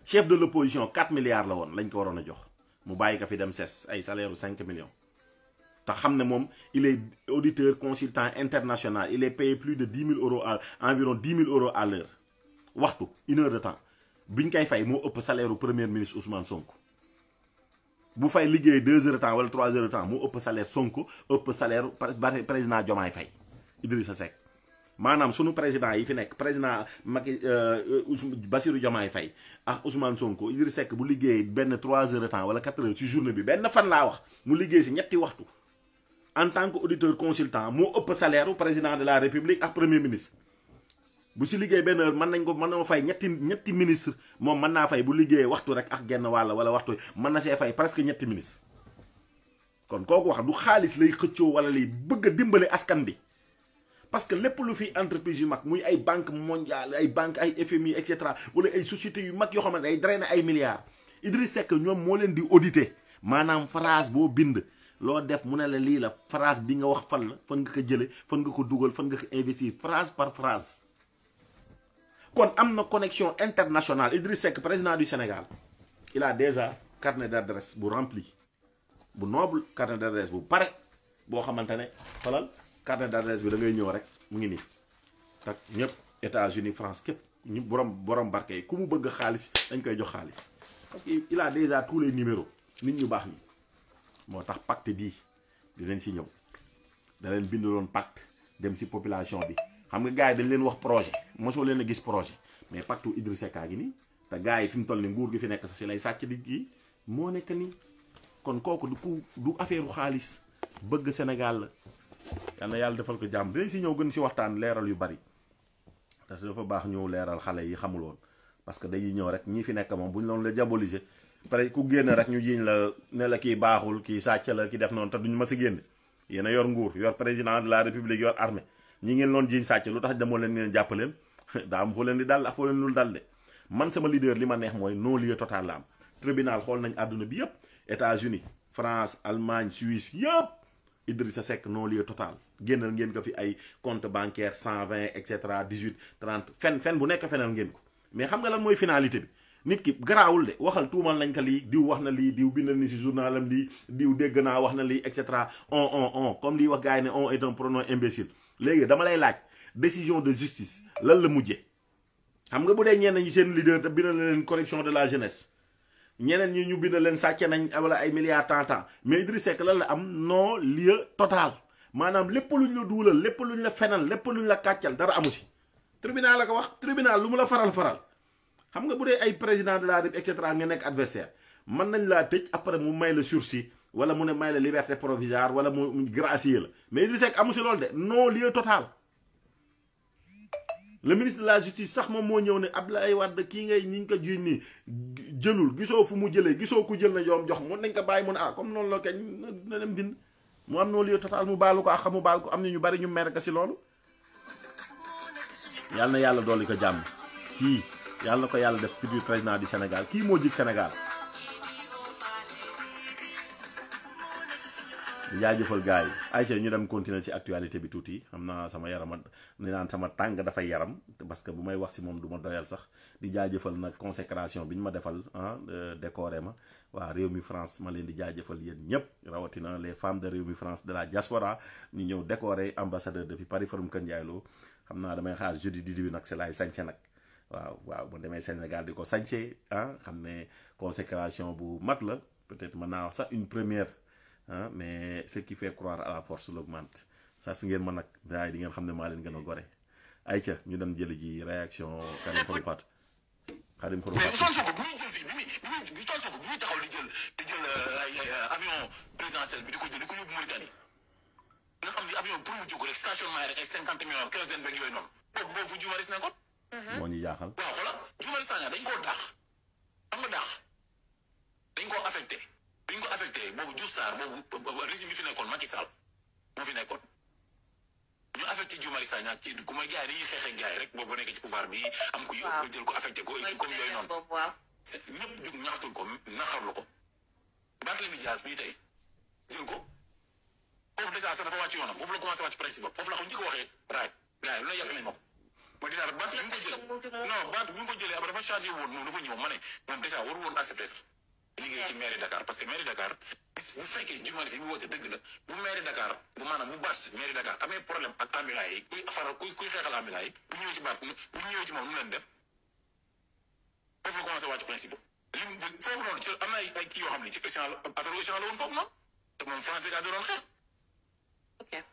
[SPEAKER 1] chef de l'opposition 4 milliards la woon lañ ko waroon a jox mu bàyyi ko fi dem ses ay salaire 5 millions te xam ne moom il est auditeur consultant international il est payé plus de 10 000 euros environ 10 000 euros à l'heure waxtu 1 heure de temps biñ koy fay moo ëpp salaire u premier ministre Ousmane Sonko bu fay liggéey 2 heures de temps wala 3 heures de temps moo ëpp salaire Sonko ëpp salaire président Diomaye Faye Idrissa Seck maanaam sunu président yi fi nekk président Macky Bassirou Diomaye Faye ak Ousmane Sonko Idriss Seck bu liggéey benn 3 heures de temps wala 4 heures ci journée bi benn fan laa wax mu liggéey si ñetti waxtu en tant que auditeur consultant moo ëpp salaire u président de la république ak premier ministre bu si liggéey benn heure mën na fay ñetti ministre moom mën naa fay bu liggéeyee waxtu rek ak genn wàll wala waxtu mën na see fay presque ñetti ministre kon kooku wax du xaalis lay xëccoo wala lay bëgg a dimbale askan bi parce que lépp lu fi entreprise yu mag muy ay banque mondiale ay banque ay FMI et cetera wala ay sociétés yu mag yoo xam ne day drainer ay milliards Idriss Seck ñoom moo leen di auditer maanaam phrase boo bind loo def mu ne la lii la phrase bi nga wax fan la fan nga ko jële fan nga ko dugal fan nga ko investir phrase par phrase kon am na connexion internationale Idriss Seck président du Sénégal il a déjà carnet d'adresse bu rempli bu noble carnet d'adresse bu pare boo xamante ne falal carnet d'adresse bi da ngay ñëw rek mu ngi nii tak ñëpp États-Unis France képp ñu borom barke yi ku mu bëgg xaalis dañ koy jox xaalis parce que il a déjà tous les numéros nit ñu baax ni moo tax pacte bii di leen si ñëw da leen bindaloon pacte dem si population bi xam nga gars yi dañ leen wax projet mosoo leen a gis projet mais pacte Idriss Seck gi nii te gars yi fi mu toll ni nguur gi fi nekk sax si lay sàcc di kii moo nekk nii kon kooku du affaire u xaalis bëgg Sénégal la yal na yàlla defal ko jàmm dinañ si ñëw gën si waxtaan leeral yu bari te dafa baax ñëw leeral xale yi xamuloon parce que dañuy ñëw rek ñi fi nekk moom bu ñu loon la diaboliser pare ku génn rek ñu jiiñ la ne la kii baaxul kii sàcc la ki def noonu te duñ ma si génn yéen a yor nguur yor président de la république yor armée ñi ngeen loon jiiñ sàcc lu tax demoo leen ngeen jàpp leen daa am foo leen di dal ak foo leen dul dal de man sama leader li ma neex mooy non-lieu total la am tribunal xool nañ àdduna bi yëpp États-Unis France Allemagne Suisse yëpp Idrissa Seck non-lieu total génnal ngeen ko fi ay compte bancaire 120 et cetera 18 30 fen bu nekk fenal ngeen ko mais xam nga lan mooy finalité bi nit ki garaawul de waxal tuumal nañ ko lii diw wax na lii diw bindal ni si journalam lii diw dégg naa wax na lii et cetera on comme lii wax gars yi ne on est un pronom imbécile léegi dama lay laaj décision de justice lan la mujjee xam nga bu dee ñenn ñi seen leader te bindal leen corruption de la jeunesse ñeneen ñi ñu bindal leen sàcce nañ wala ay milliards temps mais Idriss Seck lan la am non-lieu total maanaam lépp luñ la duulal lépp luñ la fenal lépp luñ la kàccal dara amu si tribunal la ko wax tribunal lu mu la faral xam nga bu dee ay président de la République et cetera nga nekk adversaire mën nañ laa tëj après mu may la sursis wala mu ne may la liberté provisoire wala mu gracier la mais Idriss Seck amu si loolu de non-lieu total le ministre de la justice sax moom moo ñëw ne Abdoulaye Wade kii ngay ñi ñu ko jiiñ nii jëlul gisoo fu mu jëlee gisoo ku jël na yoom jox mun nañ ko bàyyi mu ne ah comme noonu la kañ na dem bind mu am non-lieu total mu baalu ko ak xamu baal ko am na ñu bari ñu mer ko si loolu yàlla na yàlla dolli ko jàmm kii yàlla na ko yàlla def futur président du Sénégal kii moo jig Sénégal di jaajëfal gars yi ayca ñu dem continuer ci actualité bi tuuti xam naa sama yarama ni naan sama tàng dafay yaram parce que bu may wax si moom du ma doyal sax di jaajëfal nag consécration bi ñu ma defal décoré ma waa Rewmi France ma leen di jaajëfal yéen ñëpp rawatina les femmes de Rewmi France de la diaspora ñu ñëw décoré ambassadeur depuis Paris Forum Kër Ndiaye Lo xam naa damay xaar jeudi di bi nag c'est laay sañse nag waaw bu demee Sénégal di ko sañse xam ne consécration bu mag la peut-être mën naa wax sax une première mais ce qui fait croire à la force l'augmente ça si ngeen mën nag daay di ngeen xam ne maa leen gën a gore ayca ñu dem jëli ji réaction Karim Xrum Xax Karim Xrum Xax
[SPEAKER 2] Ousmane Sonko bu muy jël fii bi muy taxaw di jël avion présidentiel bi di ko yóbbu Mauritanie nga xam ni avion pour mu jóg rek stationnement rek ay 50 millions kérosène beeg yooyu noonu boobu fu Guy Marius nekkoon
[SPEAKER 1] moo ñu jaaxal
[SPEAKER 2] waaw xoolal Guy Marius Sagna dañ koo dàq xam nga dàq dañ koo affecté boobu Diouf Sarr boobu régime bi fi nekkoon Macky Sall moo fi nekkoon ñu affecté Guy Marius Sagna ci ku may gars yi dañuy xeexee gars yi rek boobu nekk ci pouvoir bi am ko jël ko affecté ko comme yooyu noonu ñëpp jug ñaxtul ko naxarlu ko Barthélémy Dias bii tey jël ko foofu déjà sax dafa wàcc yoonam foofu la commencé wàcc principe foofu la ko njëkk waxee raay gars yi lu ne yàq nañ ma ko mooy déjà baat bi ñu ko jëlee non baat bi ñu ko jëlee après dafa changé woon moom dafa ñëw ma ne moom déjà waru woon accepté sax liggéey ci mairie Dakar parce que mairie Dakar bu fekkee Guy Marius bi woote dëgg la bu mairie Dakar bu maanaam bu baat mairie Dakar amee problème ak ambulant yi kuy xeexal ambulant yi bu ñëwee ci baat bu ñëwee ci moom nu leen def foofu la commencé wàcc principe foofu noonu ci am na ay kii yoo xam ne ci échange affaire échange la woon foofu noonu te moom France dégage doon xeex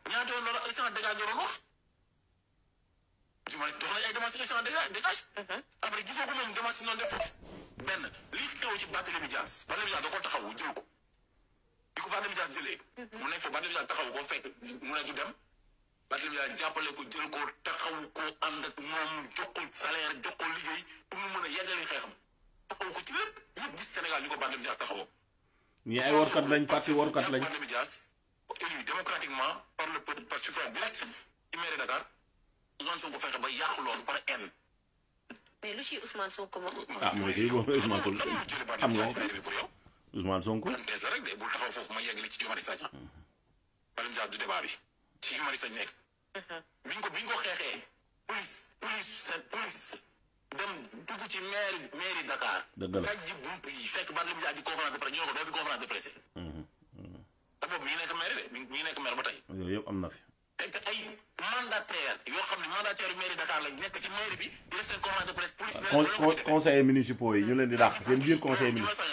[SPEAKER 2] ñaata yoon loolu échange dégage doon wax
[SPEAKER 3] démarche échange dégage. Après gisoo ko moom démarche noonu def foofu. benn lii xew ci Barthélémy Dias da ko taxawu jël ko. di ko Barthélémy Dias jëlee. mu nekk fa Barthélémy Dias taxawu ko fekk mu ne du dem. Barthélémy Dias jàppale ko jël ko taxawu ko ànd ak moom jox ko salaire jox ko liggéey pour mu mën a yeggali xeexam. taxawu ko ci lépp ñëpp gis Sénégal ñu ko Barthélémy Dias taxawoo.
[SPEAKER 1] ñii ay workat lañ parti workat lañ.
[SPEAKER 3] Barthélémy Dias élu démocratiquement par le peuple par suffrage direct ci mairie Dakar Ousmane Sonko fexe ba yàqu loolu par haine.
[SPEAKER 4] mais lu ci Ousmane Sonko moom.
[SPEAKER 1] ah mooy kii boobu Ousmane Sonko xam nga Ousmane Sonko.
[SPEAKER 3] parenthèse la rek de bul taxaw foofu ma yeggali ci Guy Marius Sagna. Barthélémy Dias du débat bi ci Guy Marius Sagna nekk. biñ ko xeexee police dem dugg ci mairie Dakar.
[SPEAKER 1] dëgg la
[SPEAKER 3] kaj ji bunt yi fekk Barthélémy Dias di conférence de presse ñu ne ko doo fi conférence de presse. te boobu mi ngi nekk maire de mi ngi nekk maire ba tey.
[SPEAKER 1] yooyu yëpp am na fi.
[SPEAKER 3] fekk ay mandataire yoo xam ne mandataire mairie Dakar lañ nekk ci mairie bi di def seen conférence de presse police.
[SPEAKER 1] conseillers municipaux yi ñu leen di dàq seen biir conseil municipal.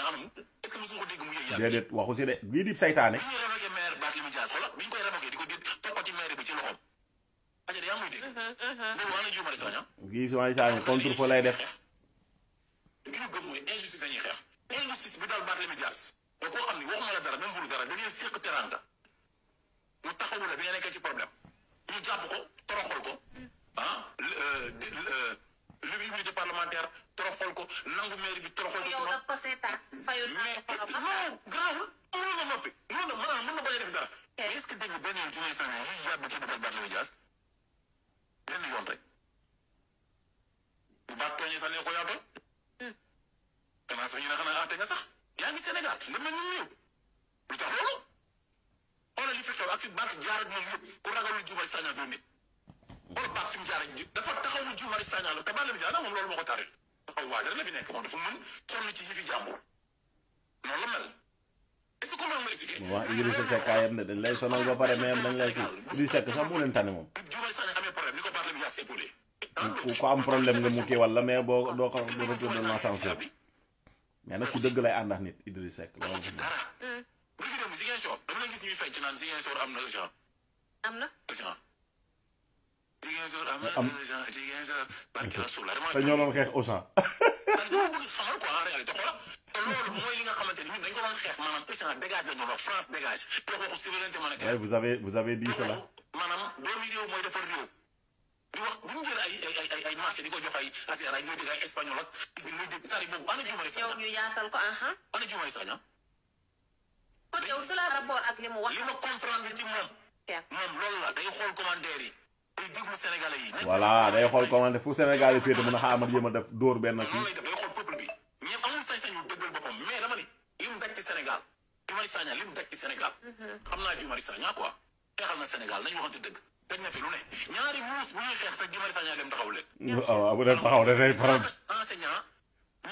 [SPEAKER 3] est-ce que mosu ko dégg mu yëg yàlla.
[SPEAKER 1] déedéet waxu si de lii di saytaane.
[SPEAKER 3] bi ñuy révoqué maire Barthélémy Dias wala bi ñu koy révoqué di ko toppati maire bi ci loxoom. aja yaa muy dégg. loolu waa na Guy Marius Sagna.
[SPEAKER 1] Guy Marius Sagna contre fa lay def.
[SPEAKER 3] li ñu gëm mooy injustice dañuy xeex. injustice bi daal Barthélémy Dias. mais koo xam ni waxuma la dara même bulu dara dañuy séq teranga. mu taxawu la bi nga nekkee ci problème. ñu jàpp ko toroxal ko. l'immunité parlementaire toroxal ko nangu mairie bi toroxal ko.
[SPEAKER 4] yow dafa seetaan fayul
[SPEAKER 3] mais est-ce que non grave mënoon na noppi mënoon na maanaam mën na bañ a def dara. mais est-ce que dégg nga benn yoon Guy Marius Sagna yi yàgg ci defal Barthélémy Dias benn yoon rek bu baax tooñee sax ne ko yaa tooñ. xanaa sax ñu ne xanaa àtte nga sax yaa ngi Sénégal nga mel ni ñëw lu tax loolu xoolal li fi xew ak fi Barth jaar ak moom yëpp ku ragalul Guy Marius Sagna doo nit xool Barth fi mu jaar ak dafa taxawul Guy Marius Sagna la te Barthélémy Dias moom loolu moo ko taril taxaw waaj rek la fi nekk moom dafa mën sonn ci yëfi jàmbur noonu la mel est-ce que comment ma expliqué.
[SPEAKER 1] waaw Idrissa Seck ayam ne dañ lay sonal ba pare mais dañ lay kii Idrissa Seck sax moo leen tane moom.
[SPEAKER 3] Guy Marius Sagna amee problème ni ko Barthélémy Dias épaulé.
[SPEAKER 1] ku ko am problème nga mu kii wala mais boo doo ko retourné dans l'ascenseur mais nag ci dëgg lay ànd ak nit Idrissa Seck loolu.
[SPEAKER 3] ci dara. bu fi dem Ziguinchor dama la gis ñuy fecc naan Ziguinchor am na urgent.
[SPEAKER 4] am na.
[SPEAKER 3] urgent. Ziguinchor am na urgent Ziguinchor. barke Rasoul
[SPEAKER 1] te ñoo doon xeex Auchan.
[SPEAKER 3] parce que dama bëgg xamal quoi en réalité xoola te loolu mooy li nga xamante ni ñun dañ ko doon xeex maanaam Auchan dégage la ñu wax France dégage. wax waxu souveraineté monétaire.
[SPEAKER 1] oui vous avez dit cela.
[SPEAKER 3] maanaam doomi réew mooy defar réew. di wax bu ñu jël ay marché di ko jox ay ASER ay ñuy dégg ay espagnol ak ñuy dégg sari boobu ana Guy Marius Sagna.
[SPEAKER 4] yow ñu yaatal ko
[SPEAKER 3] ana Guy Marius Sagna.
[SPEAKER 4] kon yow c'est la rapport ak li mu wax.
[SPEAKER 3] li ma comprendre ci moom. moom loolu la day xool commentaire yi. day déglu Sénégalais yi.
[SPEAKER 1] voilà day xool commentaire fu Sénégal yi féete mën a xaaral jéem a def dóor benn kii.
[SPEAKER 3] loolu lay def day xool peuple bi. ñoom amul sañ-sañu dëggal boppam mais dama ni li mu daj ci Sénégal. Guy Marius Sagna li mu daj ci Sénégal. xam naa Guy Marius Sagna quoi. xeexal na Sénégal nañu waxante dëgg. dañ na fi lu ne ñaari muus bu ñuy xeex sax Guy Marius Sagna dem taxaw leen.
[SPEAKER 1] waaw bu dee taxaw dafay faral.
[SPEAKER 3] ñaata enseignant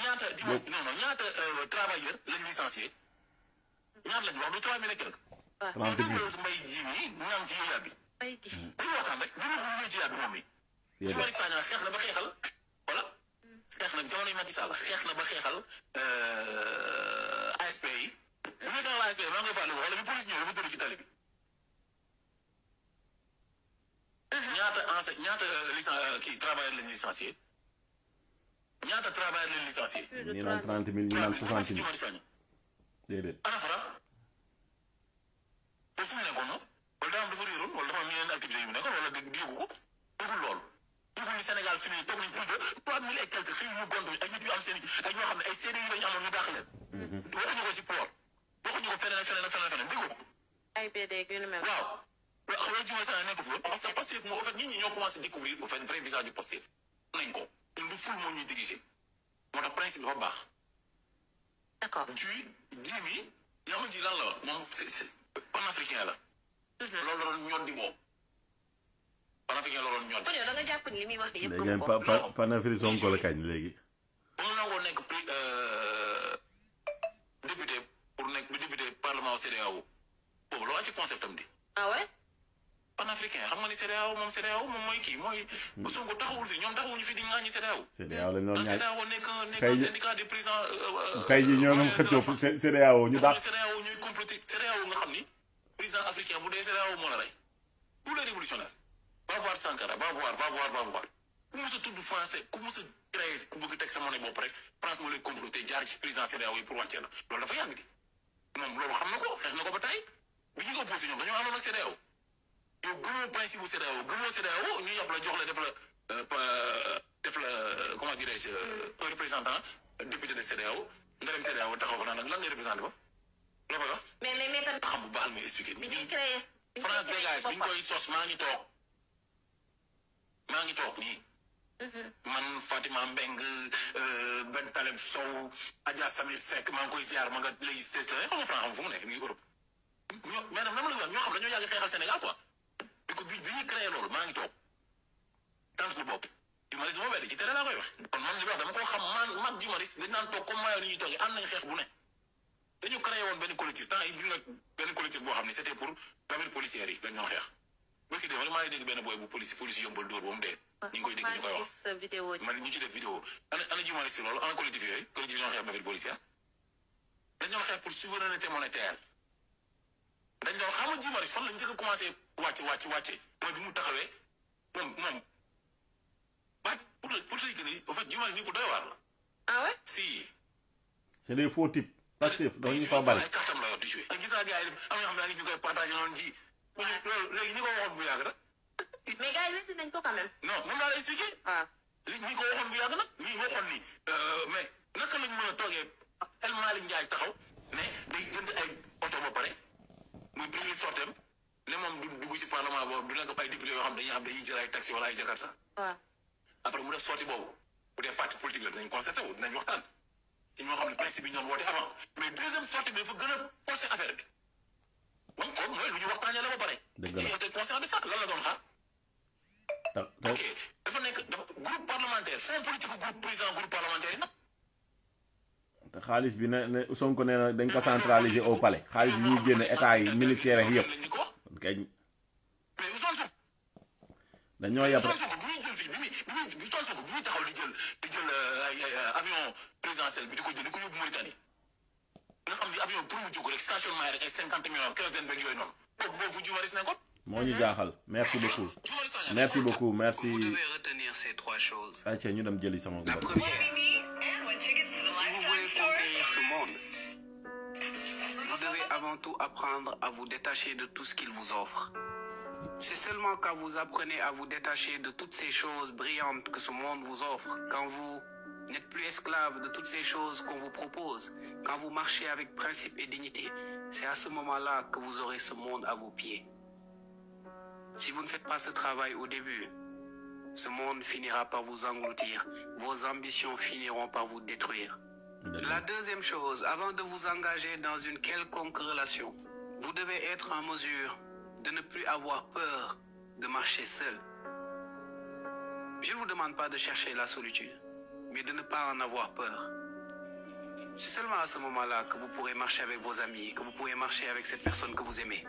[SPEAKER 3] ñaata dimanche non ñaata travailleur lañ licencié ñaata lañ wax du travail bi nekk rek.
[SPEAKER 4] waaw
[SPEAKER 3] mbay ji mi ñaam ci yéeyaat bi. dañu waxtaan rek du ñu ci yéeyaat bi moom mi. Guy Marius Sagna xeex na ba xeexal voilà xeex na jamono yi Macky Sall xeex na ba xeexal ASP yi. bu ñu xeexal ASP yi maa ngi koy fàttali wala bi police ñëw dafa tëdd ci tali bi. ñaata kii travailleur lañ licencié ñaata travailleur lañ licencié.
[SPEAKER 1] ñu naan 30 000 ñu naan 60 000. déedéet.
[SPEAKER 3] ana Fra. te fu mu nekkoon noonu. wala daa am dafa réeroon wala dafa am yeneen activités yu mu nekkoon wala dégg yëgu ko. déggul loolu. déggul ni Sénégal fi nii toog nañ plus de 3000 et quelques xëy ñu gont ay nit yu am seen ay ñoo xam ne ay CDI lañu amoon ñu dàq leen. waxuñu ko ci port. waxuñu ko feneen ak feneen ak feneen ak feneen déggu ko.
[SPEAKER 4] ay BD yu ni mel.
[SPEAKER 3] waaw. waaw xam nga Guy Marius Sagna nekk foofu parce que Pastef moo en fait nit ñi ñoo commencé découvrir au fait vrai visage du Pastef nañ ko ñun du ful moo ñuy diriger moo tax principe dafa baax.
[SPEAKER 4] d'accord.
[SPEAKER 3] puis Guy mi yaa ma ji lan la moom c'est panafricain la. loolu la doon ñor di moom panafricain la doon ñor di.
[SPEAKER 4] kon yow da nga jàpp ni li muy wax nii yëpp.
[SPEAKER 1] léegi panafricain Sonko la kañ léegi.
[SPEAKER 3] ba mu nangoo nekk député pour nekk député parlement CEDEAO boobu loolu ci concept am di.
[SPEAKER 4] ah ouais.
[SPEAKER 3] panafricain xam nga ni CEDEAO moom mooy kii mooy. Sonko taxawul fi ñoom taxawuñu fi di ŋaañi CEDEAO.
[SPEAKER 1] CEDEAO lañ doon ñaaj
[SPEAKER 3] CEDEAO nekk syndicat des présidents.
[SPEAKER 1] tey jii ñoo doon xëccoo pour CEDEAO ñu dàq.
[SPEAKER 3] CEDEAO ñuy complété CEDEAO nga xam ni président africain bu dee CEDEAO moo la rey tous les révolutionnaires va voir Sankara va voir ku mos a tudd français ku mos a créé ku bëgg teg sa monnaie bopp rek France moo lay comploté jaar ci président CEDEAO yi pour wàccee la loolu dafa yàgg di moom loolu xam na ko xeex na ko ba tey bi ñu ko opposé ñoom dañoo amoon ak CEDEAO yow gëmoo principe bu CEDEAO gëmoo CEDEAO ñu yàpp la jox la def la comment dirais-je un représentant député de CEDEAO nga dem CEDEAO taxaw fa naan nag lan ngay représenté fa loo koy wax.
[SPEAKER 4] mais tamit.
[SPEAKER 3] xam bu baax mi expliqué.
[SPEAKER 4] bi ñuy créé.
[SPEAKER 3] France dégage bi ñu koy sos maa ngi toog nii. man Fatima Mbeng Ben Taleb Sow Adja Samir Seck maa ngi koy ziar ma nga lay xam nga France xam fu mu nekk mi ngi Europe. mais nag nama la wax ñoo xam dañoo yàgg xeexal Sénégal quoi bi ñuy créé loolu maa ngi toog tant lu bopp Jumaris dama weddi ci tere laa koy wax kon man li wax dama koo xam man Jumaris dañ naan toog comme maayo ni ñuy toogee ànd nañ xeex bu ne dañu créé woon benn collectif temps yi gis nga benn collectif boo xam ne c'était pour famille policière yi lañ doon xeex bëkki dé maa ngi dégg benn booy bu police yombal dóor ba mu dee ñu ngi koy dégg ñu koy wax man ñu ci def vidéo ana Jumaris si loolu ana collectif yooyu collectif doon xeex famille policière dañ doon xeex pour souveraineté monétaire dañ doon xam nga Jumaris fan la njëkk a commencé wàcce mooy bi mu taxawee moom waaj pour te dire en fait Jumaris ni ko doy waar la.
[SPEAKER 4] Ah ouais?
[SPEAKER 3] Si.
[SPEAKER 1] C'est des faux types. Parce que dafa ñu fa bari.
[SPEAKER 3] ay kartam la yor di joué. gis naa gars yi am na xam ne ñu koy partagé noonu ji. loolu léegi ñi ko waxoon bu yàgg nag.
[SPEAKER 4] mais gars yi wetti nañ ko quand même.
[SPEAKER 3] non moom laa lay expliqué.
[SPEAKER 4] Ah.
[SPEAKER 3] li ñi ko waxoon bu yàgg nag ñi waxoon ni mais naka lañ mën a toogee El Malick Ndiaye taxaw mais day jënd ay oto ba pare muy premier sortem ne moom du dugg si parlement boobu du nekk ay député yoo xam dañuy jël ay taxi wala ay Jakarta.
[SPEAKER 4] waaw.
[SPEAKER 3] après mu def sorti boobu bu dee parti politique la dinañ constaté wu dinañ waxtaan ci ñoo xam ne principe yi ñoom woote avant mais deuxième sortie bi dafa gën a forcer affaire bi donc kon mooy lu ñu waxtaanee la ba pare.
[SPEAKER 1] dëgg la
[SPEAKER 3] ci était conscient de ça lan la doon xaar. ok dafa nekk groupe parlementaire fonds politique groupe président groupe parlementaire yi nag.
[SPEAKER 1] te xaalis bi ne Sonko nee na dañ ko centraliser au palais xaalis bi ñuy génne état yi ministère yi yëpp kay
[SPEAKER 3] mais Ousmane Sonko.
[SPEAKER 1] dañoo yab rek.
[SPEAKER 3] bi muy jël fii bi muy taxaw di jël ay avion présidentiel bi di ko yóbbu Mauritanie nga xam ni avion pour mu jóg rek stationnement rek ay 50 millions kérosène beeg yooyu noonu boobu fu Jumaris nekkoon.
[SPEAKER 1] moo ñu jaaxal merci beaucoup merci beaucoup merci.
[SPEAKER 5] Vous devez retenir ces trois choses.
[SPEAKER 1] ayca ñu dem jëli sama.
[SPEAKER 5] La première, si vous voulez conquérir ce monde, vous devez avant tout apprendre à vous détacher de tout ce qu'il vous offre. C'est seulement quand vous apprenez à vous détacher de toutes ces choses brillantes que ce monde vous offre, quand vous n'êtes plus esclave de toutes ces choses qu'on vous propose, quand vous marchez avec principe et dignité, c'est à ce moment-là que vous aurez ce monde à vos pieds. Si vous ne faites pas ce travail au début, ce monde finira par vous engloutir, vos ambitions finiront par vous détruire. La deuxième chose, avant de vous engager dans une quelconque relation, vous devez être en mesure de ne plus avoir peur de marcher seul. Je ne vous demande pas de chercher la solitude, mais de ne pas en avoir peur. C'est seulement à ce moment-là que vous pourrez marcher avec vos amis, que vous pourrez marcher avec cette personne que vous aimez.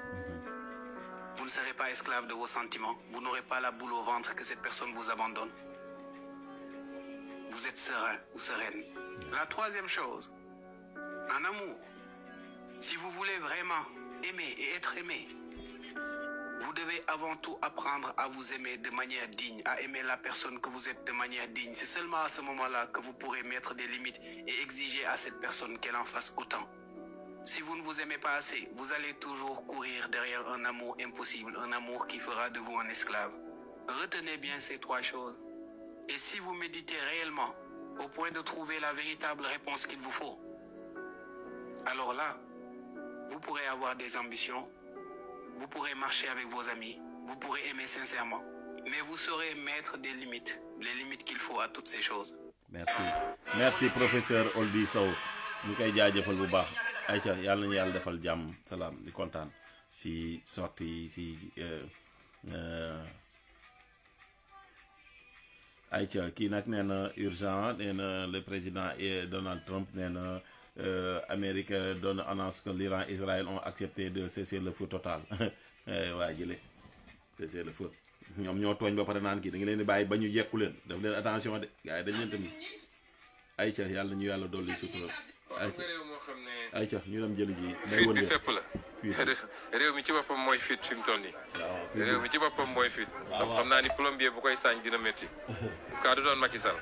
[SPEAKER 5] Vous ne serez pas esclave de vos sentiments, vous n'aurez pas la boule au ventre que cette personne vous abandonne. Vous êtes serein ou sereine. La troisième chose, en amour, si vous voulez vraiment aimer et être aimé, vous devez avant tout apprendre à vous aimer de manière digne, à aimer la personne que vous êtes de manière digne. C'est seulement à ce moment-là que vous pourrez mettre des limites et exiger à cette personne qu'elle en fasse autant. Si vous ne vous aimez pas assez, vous allez toujours courir derrière un amour impossible, un amour qui fera de vous un esclave. Retenez bien ces trois choses. Et si vous méditez réellement, au point de trouver la véritable réponse qu'il vous faut, alors là, vous pourrez avoir des ambitions, vous pourrez marcher avec vos amis, vous pourrez aimer sincèrement, mais vous saurez mettre des limites, les limites qu'il faut à toutes ces choses.
[SPEAKER 1] Merci. Merci professeur Oldie Sow. ñu koy jaajëfal bu baax. ayca yàlla nañu yàlla defal jàmm salaam di kontaan si sorti si ayca kii nag nee na urgent nee na le président Donald Trump nee na Amérique doon annonce que l'Iran et Israël ont accepté de cesser le feu total waa jële cesser le feu ñoom ñoo tooñ ba pare naan kii da nga leen di bàyyi ba ñu jekku leen def leen attention de gars yi dañ leen tamit ayca yàlla ñu yàlla dolli sutura
[SPEAKER 6] waaw nga réew moo xam ne
[SPEAKER 1] ayca ñu dem jëli ji
[SPEAKER 6] fiit bi fépp la réew mi ci boppam mooy fiit fi mu toll nii réew mi ci boppam mooy fiit donc xam naa ni plombier bu koy saañ dina métti kaa du doon Macky Sall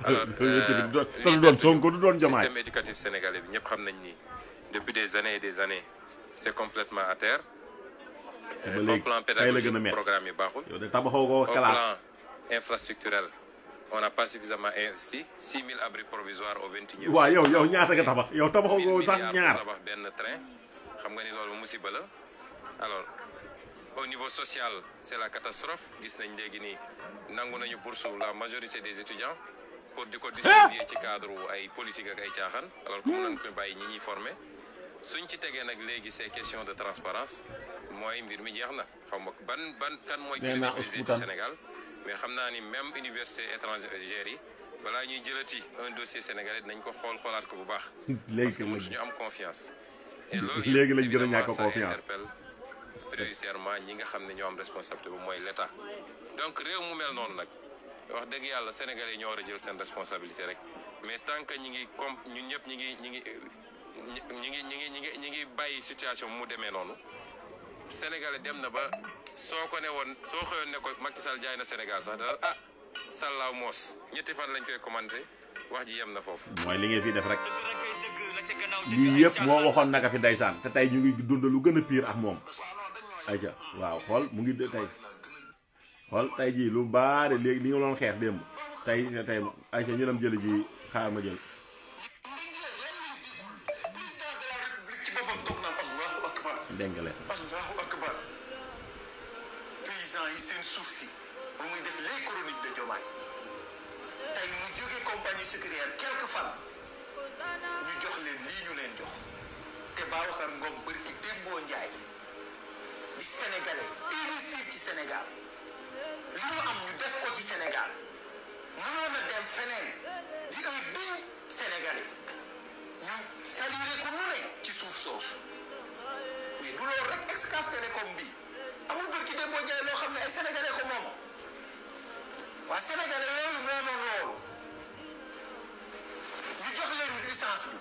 [SPEAKER 6] alors
[SPEAKER 1] du doon Sonko du doon Diomaye
[SPEAKER 6] système éducatif sénégalais bi ñëpp xam nañ ni depuis des années et des années c'est complètement à terre au plan pédagogique programme yi baaxul au plan infrastructurel on n'a pas suffisamment investi 6000 abris provisoires au 21e.
[SPEAKER 1] waaw yow ñaata nga tabax yow tabaxoo ko sax ñaar
[SPEAKER 6] tabax benn train xam nga ni loolu musiba la alors au niveau social c'est la catastrophe gis nañ léegi nii nangu nañu bourse la majorité des étudiants pour di ko distribuer ci cadre ay politique ak ay caaxaan alors que mën nañ ko bàyyi ñi ñuy former suñ ci tegee nag léegi c'est question de transparence mooy mbir mi jeex na xaw ma ban kan mooy crédibiliser ci Sénégal mais xam naa ni même université étrangère yi balaa ñuy jëlati un dossier sénégalais dinañ ko xoolaat ko bu baax. parce que mën suñu am confiance. et loolu
[SPEAKER 1] léegi lañ gën a ñàkk confiance
[SPEAKER 6] interpelle prioritairement ñi nga xam ne ñoo am responsabilité bu mooy l'État. donc réew mu mel noonu nag wax dëgg yàlla sénégalais yi ñoo war a jël seen responsabilité rek mais tant que ñi ngi comme ñun ñëpp ñi ngi bàyyi situation mu demee noonu. Sénégalais dem na ba soo ko ne woon soo xëyoon ne ko Macky Sall jaay na Sénégal sax daal sàllaaw moos ñetti fan lañ koy commenté wax ji yem na foofu.
[SPEAKER 1] mooy li ngeen fi def rek lii yëpp moo waxoon naka fi ndeysaan te tey ñu ngi dund lu gën a pire ak moom. ayca waaw xool mu ngi tey xool tey jii lu baare léegi li nga doon xeex démb tey ayca ñu dem jëli ji xaar ma jël. dégg nga
[SPEAKER 3] Allahu akbar paysans yi seen suuf si ba muy def les chroniques de Diomaye tey mu jógee compagnie sucrière quelques fan ñu jox leen lii ñu leen jox te Babacar Ngom bërki Dembo Njaay di sénégalais investir ci Sénégal li ñu am ñu def ko ci Sénégal mënoon a dem feneen di un digne sénégalais ñu saluer ko mu ne ci suuf soosu du loolu rek Excaf Télécom bi amul bërki Dembo Njaay loo xam ne ay sénégalais ko moom waa sénégalais yooyu moomoon loolu ñu jox leen licence bi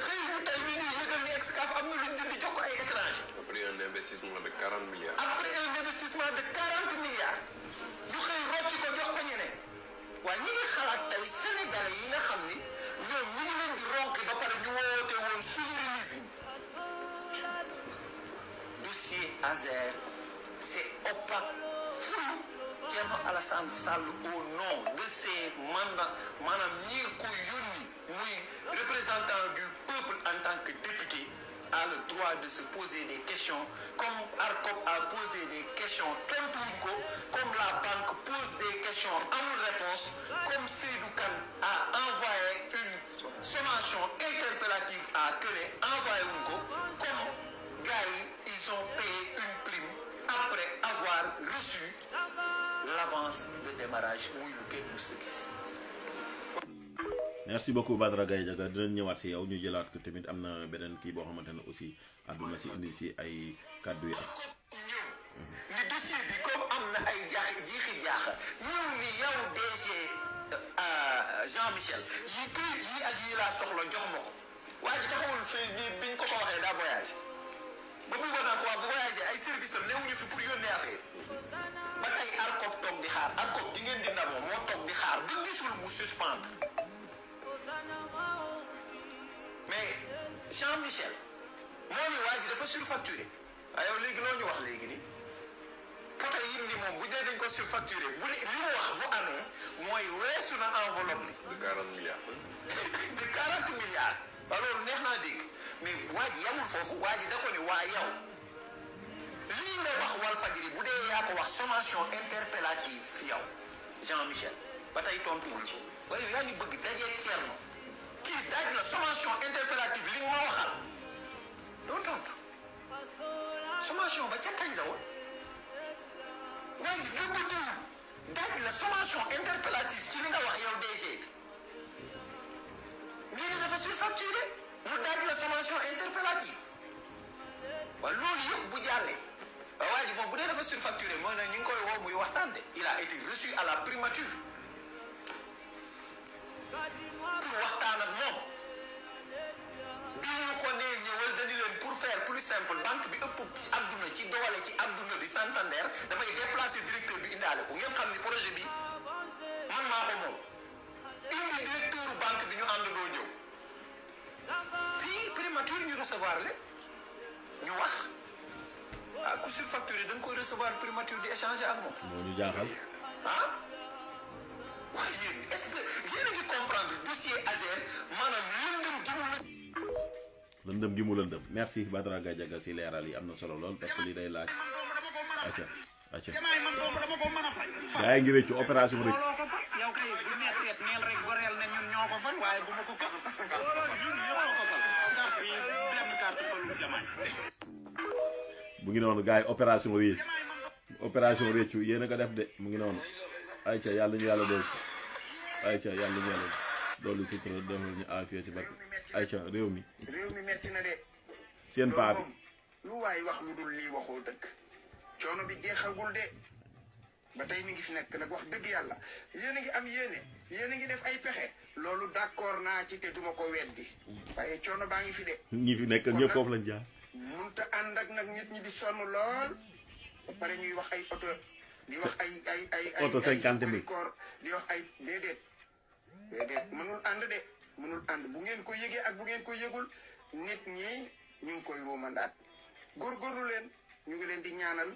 [SPEAKER 3] xëy ñu tey ñu ñuy yëgal ni Excaf am na luñ dindi jox ko ay étranger.
[SPEAKER 6] Après un investissement de 40 milliards.
[SPEAKER 3] Après un investissement de 40 milliards ñu xëy rocc ko jox ko ñeneen waa ñi ngi xalaat tey sénégalais yi nga xam ni ñoom ñu ngi leen di ronk ba pare ñu woote woon souverainisme. Dossier Azer, c'est opaque, flou. Thierno Alassane Sall au nom de ses mandats, madame Nieko Yoni, représentant du peuple en tant que député, a le droit de se poser des questions, comme Arcop a posé des questions, comme la banque pose des questions en réponse, comme Seydou Kane a envoyé une sommation interpellative à Kele, envoyé comme Gaï, ils ont payé une prime après avoir reçu l'avance de démarrage muy lu kenn mus a gis.
[SPEAKER 1] merci beaucoup Badara Gaye Diaga dinañ ñëwaat si yow ñu jëlaat ko tamit am na beneen kii boo xamante ne aussi àdduna si indi si ay kàddu yi ak.
[SPEAKER 3] li dossier bi comme am na ay jiixi jaaxa ñëw ni yow DG Jean-Michel yi këyit yi ak yi laa soxla jox ma ko waa ji taxawul fii biñ ko waxee daa voyagé ba muy war naa ko waa bu voyagé ay service am newuñu fi pour yónnee affaire ba tey Arcop toog di xaar Arcop di ngeen di ndamoo moo toog di xaar ba gisul mu suspendre mais Jean-Michel moo ni waa ji dafa surfacturé waaye yow léegi loo ñu wax léegi ni poto yi ni moom bu dee dañ ko surfacturé bu li mu wax bu amee mooy weesu na enveloppe bi
[SPEAKER 6] de 40 milliards.
[SPEAKER 3] de 40 milliards waaw loolu neex naa dégg mais waa ji yamul foofu waa ji da ko ni waa yow lii nga wax Walfadjri bu dee yaa ko wax sommation interpellative fi yow Jean-Michel ba tey tontuwul ci waaye yaa ngi bëgg dajee Thierno kii daaj la sommation interpellative li nga ma waxal doo tontu sommation ba ca kañ la woon waa ji dëgg-dëgg daaj la sommation interpellative ci li nga wax yow DG ngeen ne dafa surfacturé mu daaj la sommation interpellative waaw loolu yëpp bu jàllee waa ji moom bu dee dafa surfacturé mooy ne ñu ngi koy woo muy waxtaan de il a été reçu à la primature pour waxtaan ak moom faire plus simple banque bi ëpp ci àdduna ci doole ci àdduna bi Santander dafay déplacer directeur bi indaale ko ngeen xam ni projet bi man maa ko moom indi directeur banque bi ñu àndandoo ñëw fii primature ñu recevoir le ñu wax ah ku sur facture da nga koy recevoir primature di échanger ak moom.
[SPEAKER 1] moo ñu jaaxal.
[SPEAKER 3] ah waaye yéen est-ce que yéen a ngi comprendre dossier Azer maanaam
[SPEAKER 1] lëndëm gi mu lëndëm merci Badara Gadiaga si leeral yi am na solo lool parce que lii day laaj. acca acca gaa yi ngi rëccu opération rëcc.
[SPEAKER 5] yow kay bu metteet neel rek goreel ne ñun ñoo ko fal waaye bu ma ko ko ñun ñoo ko fal carte bi benn carte falu jamaay
[SPEAKER 1] mu ngi noonu gars yi opération rëccu yéen a ko def de mu ngi noonu ayca yàlla ñu yàlla dool ayca yàlla ñu yàlla doolu sutura defal ñu affaire si barke ayca réew mi
[SPEAKER 3] metti na de
[SPEAKER 1] seen paa bi
[SPEAKER 3] lu waay wax lu dul lii waxoo dëgg coono bi jeexagul de ba tey mi ngi fi nekk nag wax dëgg yàlla yéen a ngi am yéen a ngi def ay pexe loolu d'accord naa ci te duma ko weddi waaye coono baa ngi fi de
[SPEAKER 1] ñi fi nekk ñëpp foofu lañ jaar
[SPEAKER 3] munta ànd ak nag nit ñi di sonn lool ba pare ñuy wax ay oto di wax ay
[SPEAKER 1] oto 50 000
[SPEAKER 3] di wax ay déedéet mënul ànd de mënul ànd bu ngeen ko yëgee ak bu ngeen ko yëgul nit ñi ñu ngi koy ruumandaat góorgóorlu leen ñu ngi leen di ñaanal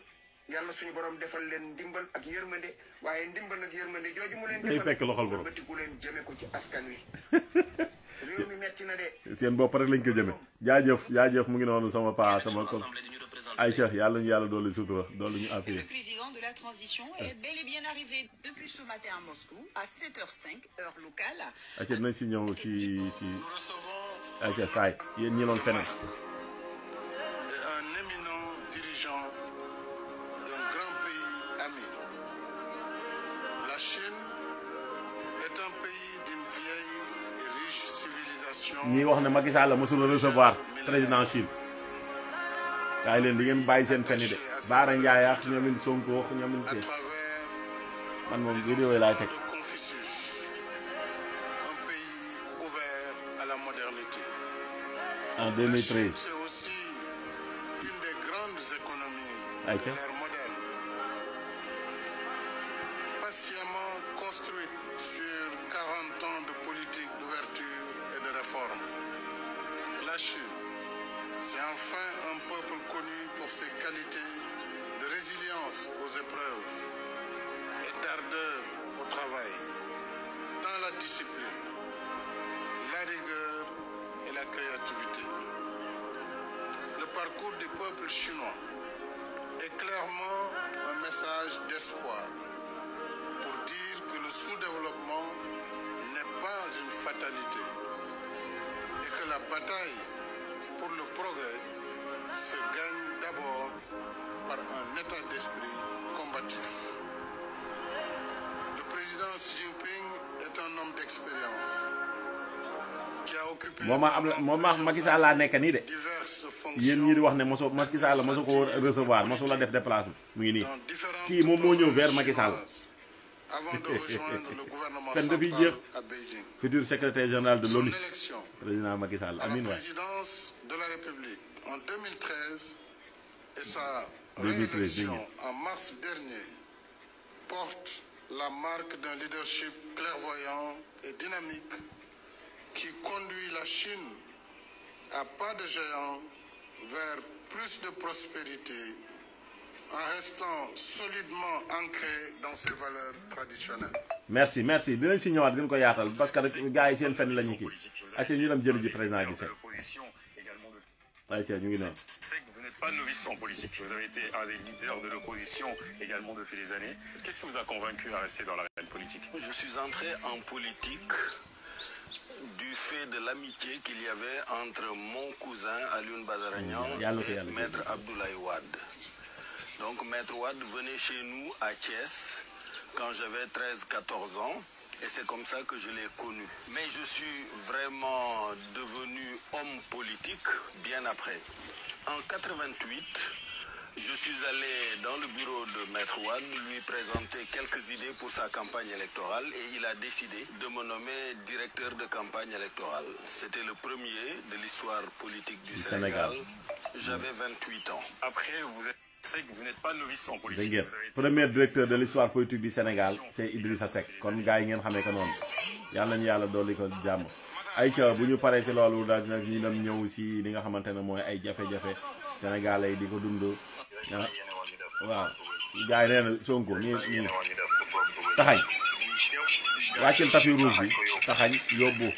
[SPEAKER 3] yàlla suñu borom defal leen ndimbal ak yërmande waaye ndimbal ak yërmande jooju mu leen defal
[SPEAKER 1] fekk loxol borom
[SPEAKER 3] bëtiku leen jëme ko ci askan wi réew mi metti na de
[SPEAKER 1] seen bopp rek lañ ko jëme jaajëf mu ngi noonu sama paa sama kon ayca yàlla ñu yàlla doolu sutura doolu ñu affaire.
[SPEAKER 2] Le président de la transition est bel et bien arrivé depuis ce matin à Moscou à 7h05 heure locale.
[SPEAKER 1] ayca dinañ si ñëw si ayca kaay yéen ñi loon feneen.
[SPEAKER 3] Un éminent dirigeant d'un grand pays ami. La Chine est un pays d'une vieille et riche civilisation.
[SPEAKER 1] ñi wax ne Macky Sall mosul recevoir président Chine. kaay leen di ngeen bàyyi seen fenn de Baara Ndiaye ak ñoomin Sonko ñoomin see man moom vidéo yi laay teg.
[SPEAKER 3] Un pays ouvert à la modernité.
[SPEAKER 1] En 2013.
[SPEAKER 3] C'est aussi une des grandes économies
[SPEAKER 1] Aïcha.
[SPEAKER 3] de l'ère moderne. Patiemment construite sur 40 ans de politique d'ouverture et de réforme. La Chine, c'est enfin un peuple connu pour ses qualités de résilience aux épreuves et d'ardeur au travail, dans la discipline, la rigueur et la créativité. Le parcours du peuple chinois est clairement un message d'espoir pour dire que le sous-développement n'est pas une fatalité et que la bataille pour le progrès se gagne d'abord par un état d'esprit combatif. Le président Xi Jinping est un homme d'expérience qui a occupé
[SPEAKER 1] moom Macky Sall laa nekk nii de
[SPEAKER 3] diverses
[SPEAKER 1] yéen ñii di wax ne moso Macky Sall mosu ko recevoir mosu la def déplacement mu ngi nii kii moom moo ñëw vers Macky Sall
[SPEAKER 3] avant de rejoindre le gouvernement
[SPEAKER 1] fen dafay
[SPEAKER 3] central
[SPEAKER 1] jeex
[SPEAKER 3] à Beijing.
[SPEAKER 1] futur secrétaire général de
[SPEAKER 3] Son
[SPEAKER 1] l'ONU
[SPEAKER 3] élection
[SPEAKER 1] président Macky Sall
[SPEAKER 3] à la
[SPEAKER 1] amiin waay
[SPEAKER 3] présidence de la République en 2013 et sa
[SPEAKER 1] 2013,
[SPEAKER 3] réélection en mars dernier portent la marque d'un leadership clairvoyant et dynamique qui conduit la Chine à pas de géant vers plus de prospérité en restant solidement ancré dans ses valeurs traditionnelles.
[SPEAKER 1] merci dinañ si ñëwaat gën ko yaatal parce que rek gars yi seen fenn la ñu kii ayca ñu dem jëli ji président gi set ayca ñu ngi noonu.
[SPEAKER 7] Vous n'êtes pas novice en politique. Vous avez été un des leaders de l'opposition également depuis des années. Qu'est-ce qui vous a convaincu à rester dans l'arène politique?
[SPEAKER 8] Je suis entré en politique du fait de l'amitié qu'il y avait entre mon cousin Alioune Badara Niang et Maître Abdoulaye Wade. Donc Maître Wade venait chez nous à Thiès quand j'avais 13-14 ans. Et c'est comme ça que je l'ai connu. Mais je suis vraiment devenu homme politique bien après. En 88, Je suis allé dans le bureau de Maître Wade lui présenter quelques idées pour sa campagne électorale et il a décidé de me nommer directeur de campagne électorale. C'était le premier de l'histoire politique du Sénégal. J'avais 28 ans.
[SPEAKER 7] Après, vous n'êtes pas novice en politique.
[SPEAKER 1] Premier directeur de l'histoire politique du Sénégal, c'est Idrissa Seck. Kon gars yi ngeen xamé ko non. Yalla ñu yalla doli ko jamm. Ayca bu ñu paré ci lolu da ñu dem ñëw ci li nga xamantene moy ay jafé-jafé Sénégalais di ko dund. Waaw. Gars yi néna Sonko ni taxañ. Wàccel tapis rouge bi, taxañ yobbu.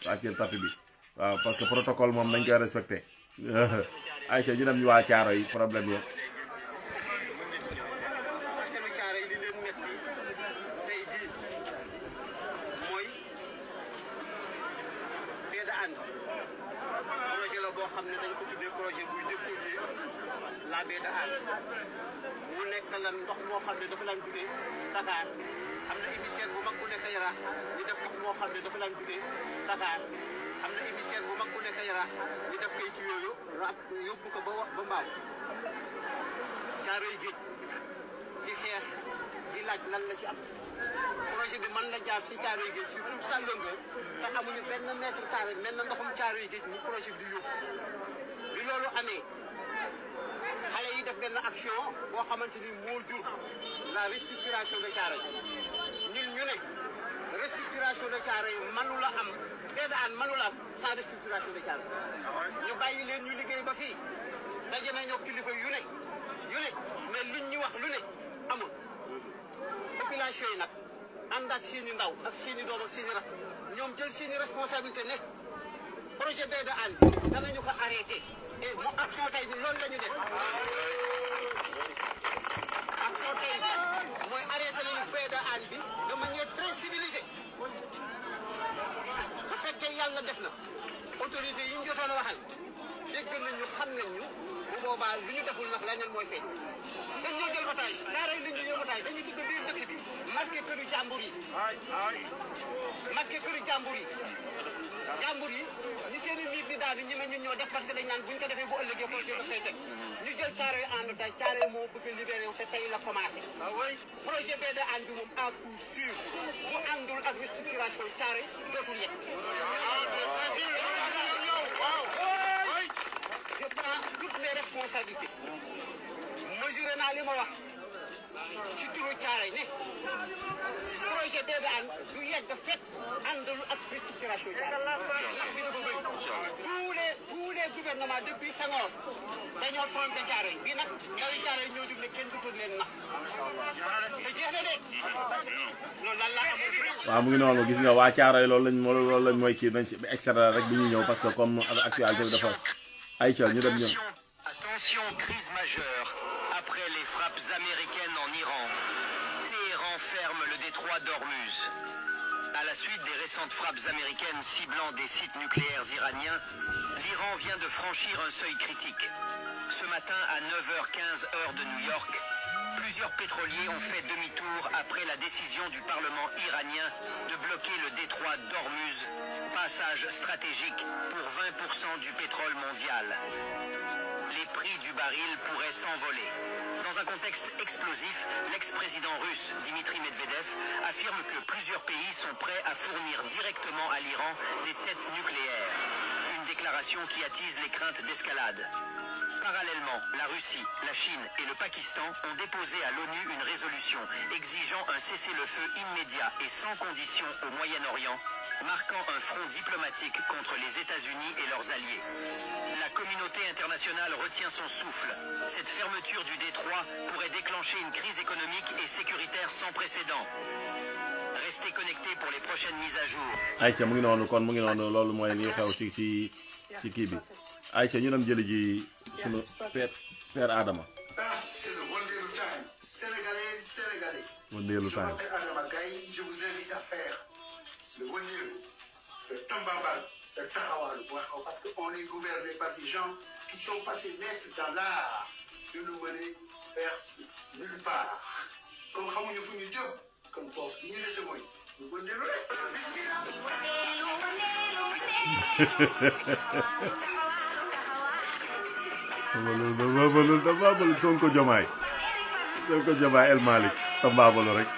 [SPEAKER 1] Wàccel tapis bi. Waaw parce que protocole mom dañ koy respecter. Ayca ñu dem ñu wa Caaro yi problème yi.
[SPEAKER 9] mu nekk lan ndox moo xam ne dafa lan jógee Dakar am na émissaire bu mag bu nekk Yaraax ñu def ndox moo xam ne dafa lan jógee Dakar am na émissaire bu mag bu nekk Yaraax ñu def koy ci yooyu rab yóbbu ko ba wax ba mbaaw Caaroy géej di xeex di laaj lan la ci am projet bi mën na jaar si Caaroy géej si toute sa longueur te amuñu benn mètre carré mel na ndoxum Caaroy géej mu projet bi yóbbu bi loolu amee xale yi def benn action boo xamante ni moo jur la restructuration de Thiaroye ñun ñu ne restructuration de Thiaroye mënu la am benn an mënu la am sans restructuration de Thiaroye ñu bàyyi leen ñu liggéey ba fii daje nañoo kilifa yu ne mais luñ ñu wax lu ne amul population yi nag ànd ak seeni ndaw ak seeni doom ak seeni rak ñoom jël seeni responsabilité ne projet B de Hann bi danañu ko arrêté et mo action tey bi loolu la ñu def action tey bi mooy arrêté nañu B de Hann bi de manière très civilisée bu fekkee yàlla def na autorité yi ñu jotoon a waxal dégg nañu xam nañ ñu bu boobaa lu ñu deful nag leneen mooy feeñ dañ ñoo jël otage Caaroy li ñu jël otage dañuy dugg biir dëkk bi marqué këru jàmbur yi jàmbur yi ñi seen i miir di daal di ñeme ñun ñoo def parce que dañ naan buñ ko defee bu ëllëgee projet dafay teg ñu jël Caaroy en otage Caaroy moo bëgg a libéré te tey la commencé projet B de Hann bi moom à coup sûr bu àndul ak restructuration Caaroy dootul yegg je prends toutes mes responsabilités mesuré naa li ma wax ci turu Caaroy ne projet B de Hann du yegg fekk àndul ak restructuration Caaroy ndax bi dafa bëri tous les gouvernements depuis Senghor dañoo trompé Caaroy bi nag ndawi Caaroy ñoo jug ne kenn dutul leen nax te jeex na de loolu lan laa amul
[SPEAKER 1] waaw mu ngi noonu gis nga waa Caaroy loolu lañ mooy kii nañ si extra rek bi ñuy ñëw parce que comme actualité bi dafa ay ca ñu dem ñëw.
[SPEAKER 10] Attention, crise majeure. Après les frappes américaines en Iran, Téhéran ferme le détroit d'Ormuz. À la suite des récentes frappes américaines ciblant des sites nucléaires iraniens, l'Iran vient de franchir un seuil critique. Ce matin, à 9h15 heure de New York, plusieurs pétroliers ont fait demi-tour après la décision du Parlement iranien de bloquer le détroit d'Ormuz, passage stratégique pour 20% du pétrole mondial. Les prix du baril pourraient s'envoler. Dans un contexte explosif, l'ex-président russe Dimitri Medvedev affirme que plusieurs pays sont prêts à fournir directement à l'Iran des têtes nucléaires. Une déclaration qui attise les craintes d'escalade. Parallèlement, la Russie, la Chine et le Pakistan ont déposé à l'ONU une résolution exigeant un cessez-le-feu immédiat et sans condition au Moyen-Orient, marquant un front diplomatique contre les États-Unis et leurs alliés. La communauté internationale retient son souffle. Cette fermeture du détroit pourrait déclencher une crise économique et sécuritaire sans précédent. Restez connectés pour les prochaines mises à jour.
[SPEAKER 1] Aïcha mu ngi noonu kon mu ngi noonu loolu mooy li xew ci kii bi Aïcha ñu dem jëli ji sunu père Adama.
[SPEAKER 11] C'est le Wondeelu Time. Sénégalais.
[SPEAKER 1] Wondeelu Time.
[SPEAKER 11] Adama Gaye, je vous invite à faire le Wondeelu, le Tambambal, le Taxawaalu parce qu'on est gouverné par des gens qui sont passés maîtres dans l'art de nous mener vers nulle part. Comme xamuñu fu ñu jëm comme foofu li ñu dese mooy ñu Wondeelu rek.
[SPEAKER 1] Tambabalu Sonko Diomaye El Malick Tambabalu rek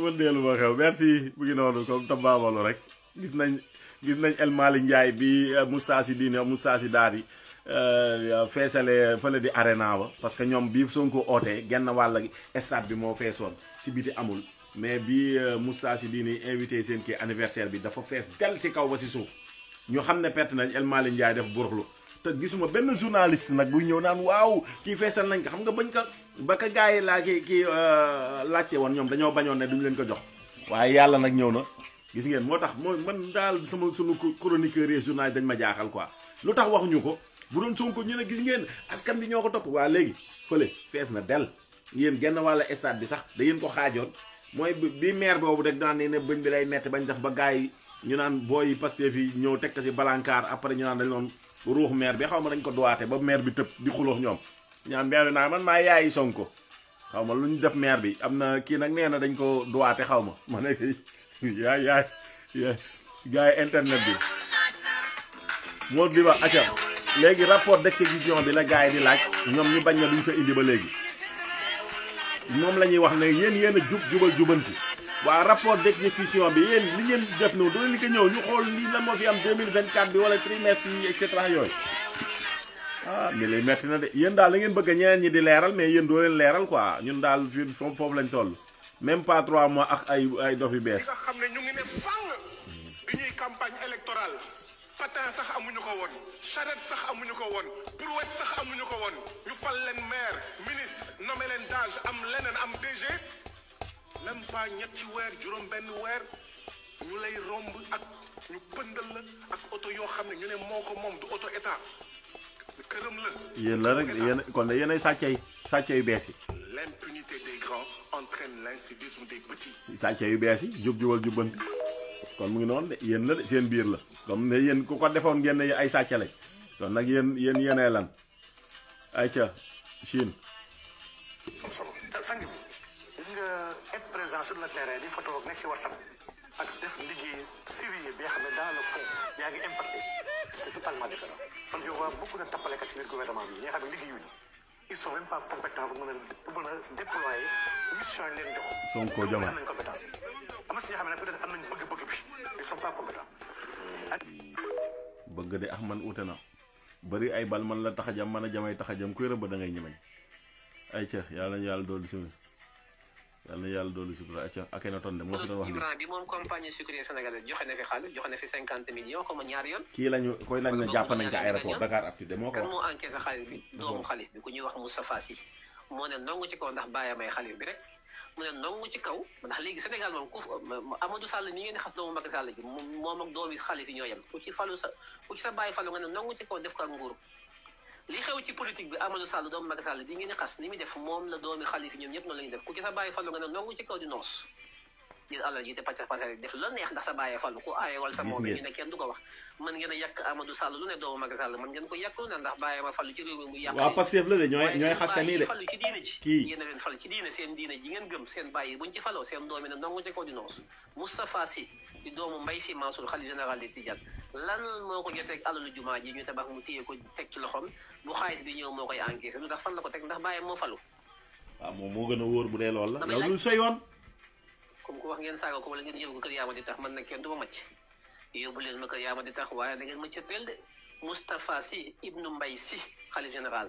[SPEAKER 1] wëndeelu ma xew merci bu ngi noonu comme Tambabalu rek gis nañ El Malick Ndiaye bi Moustapha Sy daal feesale fële di arena ba parce que ñoom bi Sonko ootee genn wàll stade bi moo feesoon si biti amul mais bi Moustapha Sy invité seen kii anniversaire bi dafa fees del si kaw ba si suuf ñu xam ne perte nañ El Malick Ndiaye def buruxlu te gisuma benn journaliste nag buy ñëw naan waaw kii feesal nañ ko xam nga bañ ko ba ka gars yi laa kii laajte woon ñoom dañoo bañoon ne duñ leen ko jox waaye yàlla nag ñëw na gis ngeen moo tax man daal sunu chroniqueur yi journaliste dañ ma jaaxal quoi lu tax waxuñu ko bu doon Sonko ñu ne gis ngeen askan bi ñoo ko topp waa léegi fële fees na del yéen genn wàlla stade bi sax da ngeen ko xaajoon mooy bi maire boobu rek daan ne bëñ bi lay metti bañ def ba gars yi ñu naan booy Pastef yi ñëw teg ko si balankaar après ñu naan dañ doon ruux maire bi xaw ma dañ ko duwaate ba maire bi tëb di xuloox ñoom ñaan maire bi naa man maa yaayi Sonko xaw ma lu ñu def maire bi am na kii nag nee na dañ ko duwaate xaw ma nekk yaay gars yi internet bi moo di wax acca léegi rapport d'exécution bi la gars yi di laaj ñoom ñu bañ na duñ ko indi ba léegi moom la ñuy wax ne yéen a jubal jubanti waa rapport d'exécution bi yéen li ngeen def noonu doo li ko ñëw ñu xool lii lan moo fi am 2024 bi wala trimestre yi et cetera yooyu mais lay metti na de yéen daal la ngeen bëgg ñeneen ñi di leeral mais yéen doo leen leeral quoi ñun daal fii foofu lañ toll même pas 3 mois ak ay dof yu bees.
[SPEAKER 3] nga xam ne ñu ngi ne fang bi ñuy campagne électorale patin sax amuñu ko woon charrette sax amuñu ko woon brouette sax amuñu ko woon ñu fal leen maire ministre nommé leen DAGE am leneen am DG même pas ñetti weer juróom benn weer ñu lay romb ak ñu pëndal la ak oto yoo xam ne ñu ne moo ko moom du oto état këram la.
[SPEAKER 1] yéen la rek yéen kon de yéenay sàcce yu bees yi.
[SPEAKER 3] l'impunité des grands entraîne l'incivisme des petits.
[SPEAKER 1] sàcce yu bees yi jubal jubbanti kon mu ngi noonu de yéen la de seen biir la comme ne yéen ku ko defoon ngeen ne ay sàcce lañ kon nag yéenay lan ay ca Chine.
[SPEAKER 9] sang bi gis nga être présent sur le terrain di photo nekk ci WhatsApp ak def liggéey sérieux bi nga xam ne dans le fond yaa ngi impacté c'est totalement différent man je vois beaucoup de tappalekat ci biir gouvernement bi ñi nga xam ne liggéeyuñu ils sont même pas compétents pour mën a déployer mission yi leen jox.
[SPEAKER 1] Sonko Diomaye
[SPEAKER 9] am nañ compétence am na si ñoo xam ne peut-être am nañ bëgg-bëgg bi ils sont pas compétents.
[SPEAKER 1] bëgg de man ute na bari ay bal man la tax a jam man a jamay tax a jam kuy rëbb da ngay ñemeñ ay ca yàlla na yàlla doolu suñu yàlla na yàlla doolu sutura acca ak na tonne moo fi doon wax
[SPEAKER 12] Ibrahima bi moom compagnie sucrière sénégalaise joxe na fi xaalis joxe na fi 50 millions xaw ma ñaari yoon.
[SPEAKER 1] kii lañu koy lañ na jàpp nañ ko aéroport Dakar Actu moo ko
[SPEAKER 12] kan moo encaissé xaalis bi doomu xalif bi ku ñuy wax Moustapha Sy moo ne ndongu ci kaw ndax bàyyi may xalif bi rek mu ne ndongu ci kaw ndax léegi Sénégal moom ku Amadou Sall ni ngeen di xas doomu Macky Sall ji moom ak doomi xalif yi ñoo yem ku ci sa bàyyi falu nga ne ndongu ci kaw def ko ak nguuru li xew ci politique bi Amadou Sall doomu Macky Sall bi ngeen di xas ni muy def moom la doomi xalif yi ñoom ñëpp noonu la ñuy def ku ci sa bàyyi falu nga ne ndongu ci kaw di noos jël alal ji te pàcc def la neex ndax sa bàyyee falu ku aaye wala sa moom ñu ne kenn du ko wax mën ngeen a yàq Amadou Sall lu ne doomu Macky Sall mën ngeen ko yàq lu ne ndax bàyyee ma falu ci réew mi mu yàq
[SPEAKER 1] waaw Pastef la de ñooy xaste nii de
[SPEAKER 12] falu ci diine ji
[SPEAKER 1] kii
[SPEAKER 12] yéen a leen fal ci diine seen diine ji ngeen gëm seen bàyyi buñ ci faloo seen doomi ne ndongu ci kaw di noos Moustapha Sy di doomu Mbaye Sy Mansour xalif général des Tidianes lan moo ko jotee ak alalu jumaa ji ñu tabax mu téye ko teg ci loxoom bu xaalis bi ñëw moo koy encaissé lu tax fan la ko teg ndax bàyyi moo falu
[SPEAKER 1] waaw moom moo gën a wóor bu dee loolu la yow lu sa yoon
[SPEAKER 12] comme ku wax ngeen saaga ko wala ngeen yóbbu ko kër yaama di tax man nag kenn du ma macc yóbbu leen ma kër yaama di tax waaye da ngeen ma cëppeel de Moustapha Sy ibnu Mbaye Sy xalif général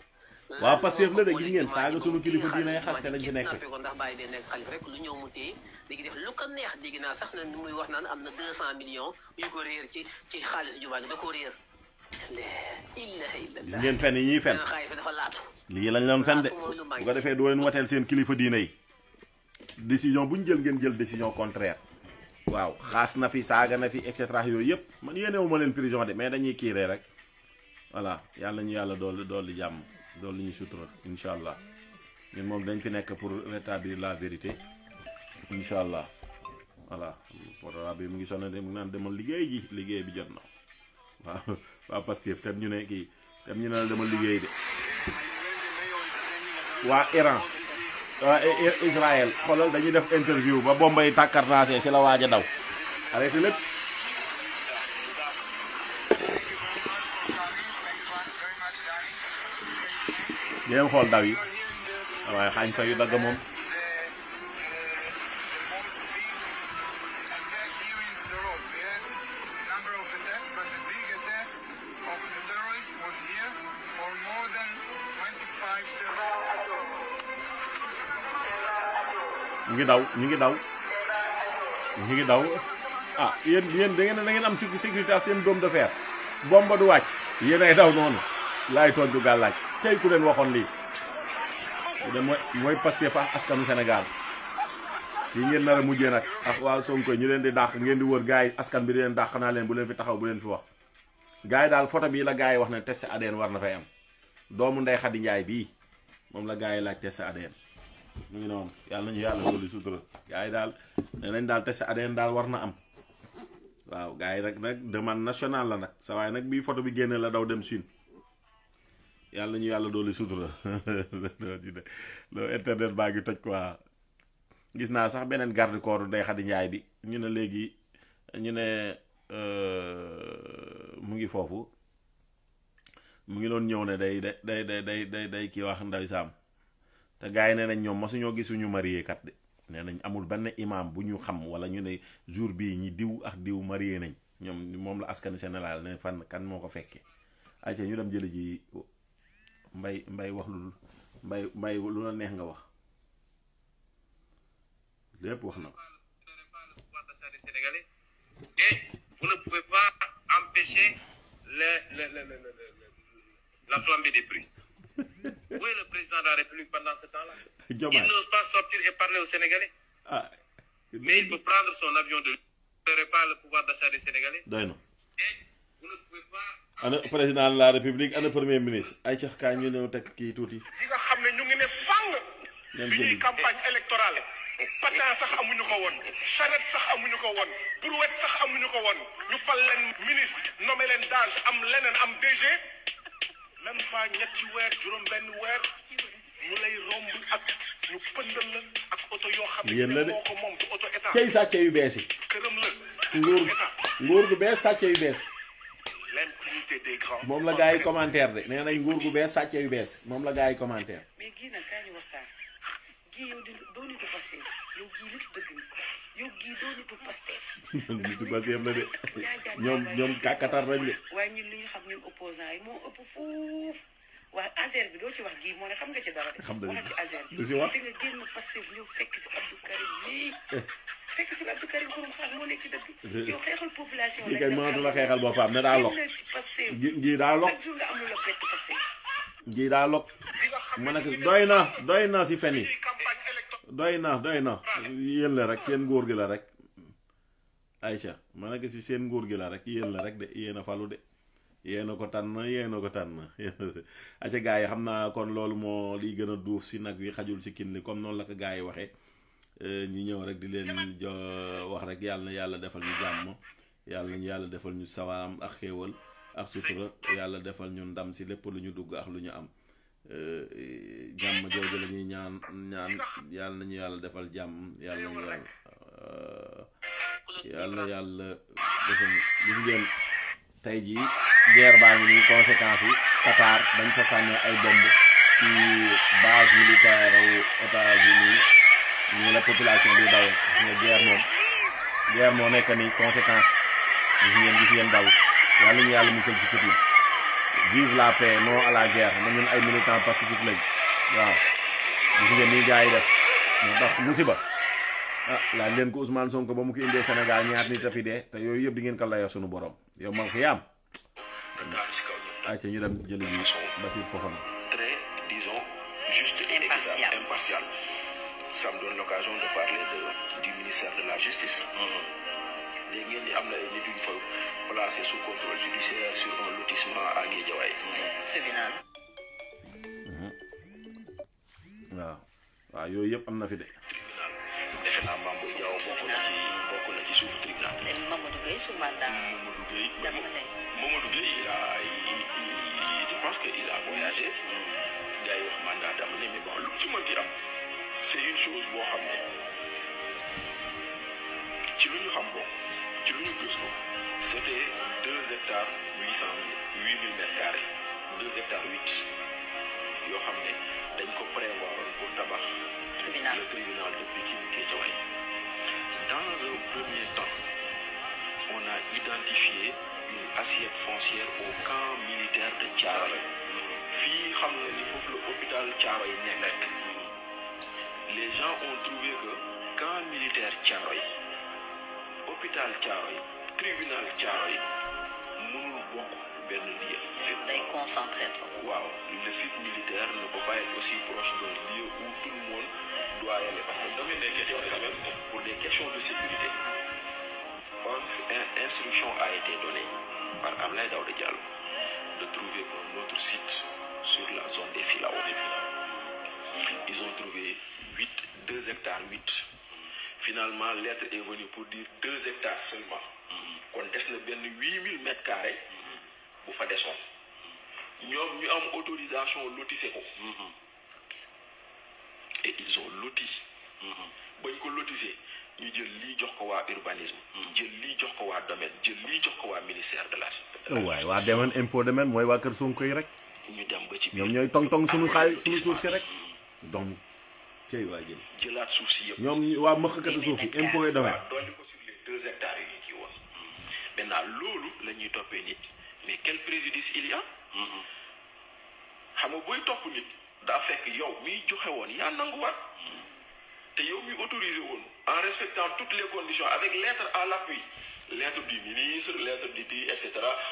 [SPEAKER 1] waaw Pastef la de gis ngeen saaga sunu kilifa diine xaste lañ fi nekk
[SPEAKER 12] ko ndax bàyyi bee nekk xalif rek lu ñëw mu téye léegi def lu ko neex dégg naa sax na muy wax naan am na 200 millions yu ko réer ci xaalis jumaa gi da ko réer
[SPEAKER 1] gis ngeen fen yi ñuy fen
[SPEAKER 12] dafa laatu
[SPEAKER 1] lii lañ leen fen de bu ko defee doo leen wateel seen kilifa diine yi décision bu ñu jël ngeen jël décision contraire waaw xaas na fi saaga na fi et cetera yooyu yëpp man yéenewu ma leen prison de mais dañuy kiiree rek voilà yàlla ñu yàlla dool di jàmm dool li ñu sutura incha allah ñun moom dañ fi nekk pour rétablir la vérité incha allah voilà portable bi mu ngi sonné de mu ngi naan demal liggéey bi jot na waaw waa Pastef tam ñu ne kii tam ñu ne la demal liggéey de waa Iran waa Israël xoolal dañuy def interview ba bombay tàkkarnaase si la waaj a daw arrêté lépp ngeen xool daw yi waaye xaañ fa yu dagg moom ñu ngi daw ah yéen da ngeen am sécurité seen dôme de fer bomba du wàcc yéen ay daw noonu laay tontu gàllaaj tey ku leen waxoon lii de mooy Pastef fa askanu Sénégal fii ngeen nar a mujjee nag ak waa Sonko ñu leen di dàq ngeen di wër gars yi askan bi di leen dàq naa leen bu leen fi taxaw bu leen fi wax gars yi daal photo bii la gars yi wax ne test ADN war na fay am doomu Ndeye Khady Ndiaye bii moom la gars yi laaj test ADN mu ngi noonu yàlla nañu yàlla dolli sutura gars yi daal nee nañ daal test ADN daal war na am waaw gars yi rek demande nationale la nag sa waaye nag bii photo bi génne la daw dem Chine yàlla ñu yàlla dolli sutura loolu internet baa ngi toj quoi gis naa sax beneen garde corps Ndeye Khady Ndiaye bi ñu ne léegi ñu ne mu ngi foofu mu ngi doon ñëw ne day kii wax Ndeye Sam te gars yi nee nañ ñoom masuñoo gisuñu marié kat de nee nañ amul benn imam bu ñu xam wala ñu ne jour bii ñi diw ak diw marié nañ ñoom moom la askan Sénégal ne fan kan moo ko fekkee ayca ñu dem jëli ji mbay wax lu mbay lu la neex nga wax lépp wax na ko.
[SPEAKER 6] Et vous ne pouvez pas empêcher la flambée des prix. Où est le président de la République pendant ce temps-là? Il n'ose pas sortir et parler aux Sénégalais.
[SPEAKER 1] Ah.
[SPEAKER 6] Mais il peut prendre son avion de... Vous n'aurez pas le pouvoir d'achat des Sénégalais.
[SPEAKER 1] Doy na.
[SPEAKER 6] Et vous ne pouvez pas...
[SPEAKER 1] ana président de la République ana premier ministre ay cax kaa ñu ñëw teg kii tuuti.
[SPEAKER 3] fi nga xam ne ñu ngi ne fang. bi ñuy campagne électorale. patin sax amuñu ko woon. charrette sax amuñu ko woon. brouette sax amuñu ko woon. ñu fal leen ministre nommé leen DAGE am leneen am DG. même pas ñetti weer juróom benn weer ñu lay romb ak ñu pëndal la ak oto yoo xam ne moo ko moom du oto état.
[SPEAKER 1] cey sàcce yu bees yi.
[SPEAKER 3] këram la.
[SPEAKER 1] nguur gu bees sàcce yu bees.
[SPEAKER 3] l'impunité des grands.
[SPEAKER 1] moom la gars yi commentaire de nee nañ nguur gu bees sàcce yu bees moom la gars yi commentaire.
[SPEAKER 13] mais gii nag kaa ñu waxtaan gii yow doo nitu Pastef yow gii nitu dëgg la yow gii doo nitu Pastef.
[SPEAKER 1] nitu Pastef la de ñoom kàkkatar nañ de.
[SPEAKER 13] waaye ñun li ñu xam ñun opposants yi moo ëpp fuuf waaye Azer bi doo ci wax gii moo ne xam nga ci dara de.
[SPEAKER 1] xam nañu
[SPEAKER 13] waxal ci Azer bi.
[SPEAKER 1] du si wax
[SPEAKER 13] te nga génn Pastef ñëw fekk si Abdou Karim lii. fekk si Abdou Karim xurum xaar moo nekk ci dëkk. yow xeexal population
[SPEAKER 1] lañ. kay mënatu la xeexal boppam ne daa lok. ji daa lok
[SPEAKER 13] chaque jour nga am lu la fekk Pastef.
[SPEAKER 1] ji daa lok. ma ne ko doy na si fen yi. doy na yéen la rek seen nguur gi la rek. Aïcha ma ne ko si seen nguur gi la rek yéen la rek de yéen a falu de. yéen a ko tànn acca gars yi xam naa kon loolu moo liy gën a duuf si nag wi xajul si kin li comme noonu la ko gars yi waxee. ñu ñëw rek di leen wax rek yàlla na yàlla defal ñu jàmm yàlla nañu yàlla defal ñu sawaam ak xéewal ak sutura yàlla defal ñu ndam si lépp lu ñu dugg ak lu ñu am jàmm jooju la ñuy ñaan yàlla nañu yàlla defal jàmm yàlla nañu yàlla defal gis ngeen tey jii guerre baa ngi nii conséquences yi Qatar dañ fa sànni ay bomb ci base militaire États-Unis ñu la population bi daw gis nga guerre moo nekk ni conséquence gis ngeen daw yàlla ñu yàlla musal si fitna vive la paix non à la guerre na ñun ay militants pacifiques lañ waaw gis ngeen nii gars yi def moo tax musiba laaj leen ko Ousmane Sonko ba mu ko indee Sénégal ñaar nit a fi dee te yooyu yëpp di ngeen ko layoo suñu borom yow man ko yaam ay ca ñu dem jëli bi Bassirou Fofana
[SPEAKER 8] très disons juste et impartial. Ça me donne l'occasion de parler du ministère de la Justice. léegi ngeen di am na ay nit yu ñu fa placé sous contrôle judiciaire sur un lotissement à Guédiawaye.
[SPEAKER 13] tribunal.
[SPEAKER 1] waaw yooyu yëpp am na fi de.
[SPEAKER 8] defe naa Mambo Diaw bokk na ci suuf tribunal.
[SPEAKER 13] Mamadou Gueye su mandat.
[SPEAKER 8] Mamadou Gueye je pense que il a voyagé. gars yi wax mandat d'amener mais bon lu ci mënti am. c'est une chose boo xam ne ci lu ñu xam bokk ci lu ñu gëstu c'était 2 hectares 800 000 mètres carrés 2 hectares 8 yoo xam ne dañ ko prévoir pour tabax le tribunal de Pikine Guédiawaye. Dans un premier temps, on a identifié une assiette foncière au camp militaire de Thiaroye. Fii xam nga ni foofu le hôpital Thiaroye nekk. Les gens ont trouvé que camp militaire Thiaroye, hôpital Thiaroye, tribunal Thiaroye mënul bokk benn lieu.
[SPEAKER 14] day concentré trop.
[SPEAKER 8] Waaw, le site militaire ne peut pas être aussi proche d'un lieu où tout le monde doit y aller parce que dans des questions quand même pour des questions de sécurité. Une instruction a été donnée par Abdoulaye Daouda Diallo de trouver un autre site sur la zone des Filao. Ils ont trouvé 2 hectares 8. Finalement, l'être est venu pour dire 2 hectares seulement. Qu'on descend bien 8000 mètres carrés pour faire des sons. Nous avons autorisation lotisser. Et ils ont loti. Bon, ils ont lotisé. Nous avons urbanisme, nous avons domaine, nous avons ministère de la
[SPEAKER 1] ouais, wa demen impôt domaine moy wa keur Sonko yi rek.
[SPEAKER 8] Ñu dem ba ci
[SPEAKER 1] ñom ñoy tong tong suñu xay suñu suuf ci rek. Donc cey wa jël.
[SPEAKER 8] Jëlat suuf ci yépp.
[SPEAKER 1] Ñom wa mëkkatu suuf yi impôt domaine.
[SPEAKER 8] Doli ko sur les 2 hectares yi ci won. Maintenant lolu lañuy topé nit. Mais quel préjudice il y a? Xam nga boy top nit da fekk yow mi joxe won ya nangu wat. Te yow mi autorisé won en respectant toutes les conditions avec lettre à l'appui. Lettre du ministre, lettre du DI, etc.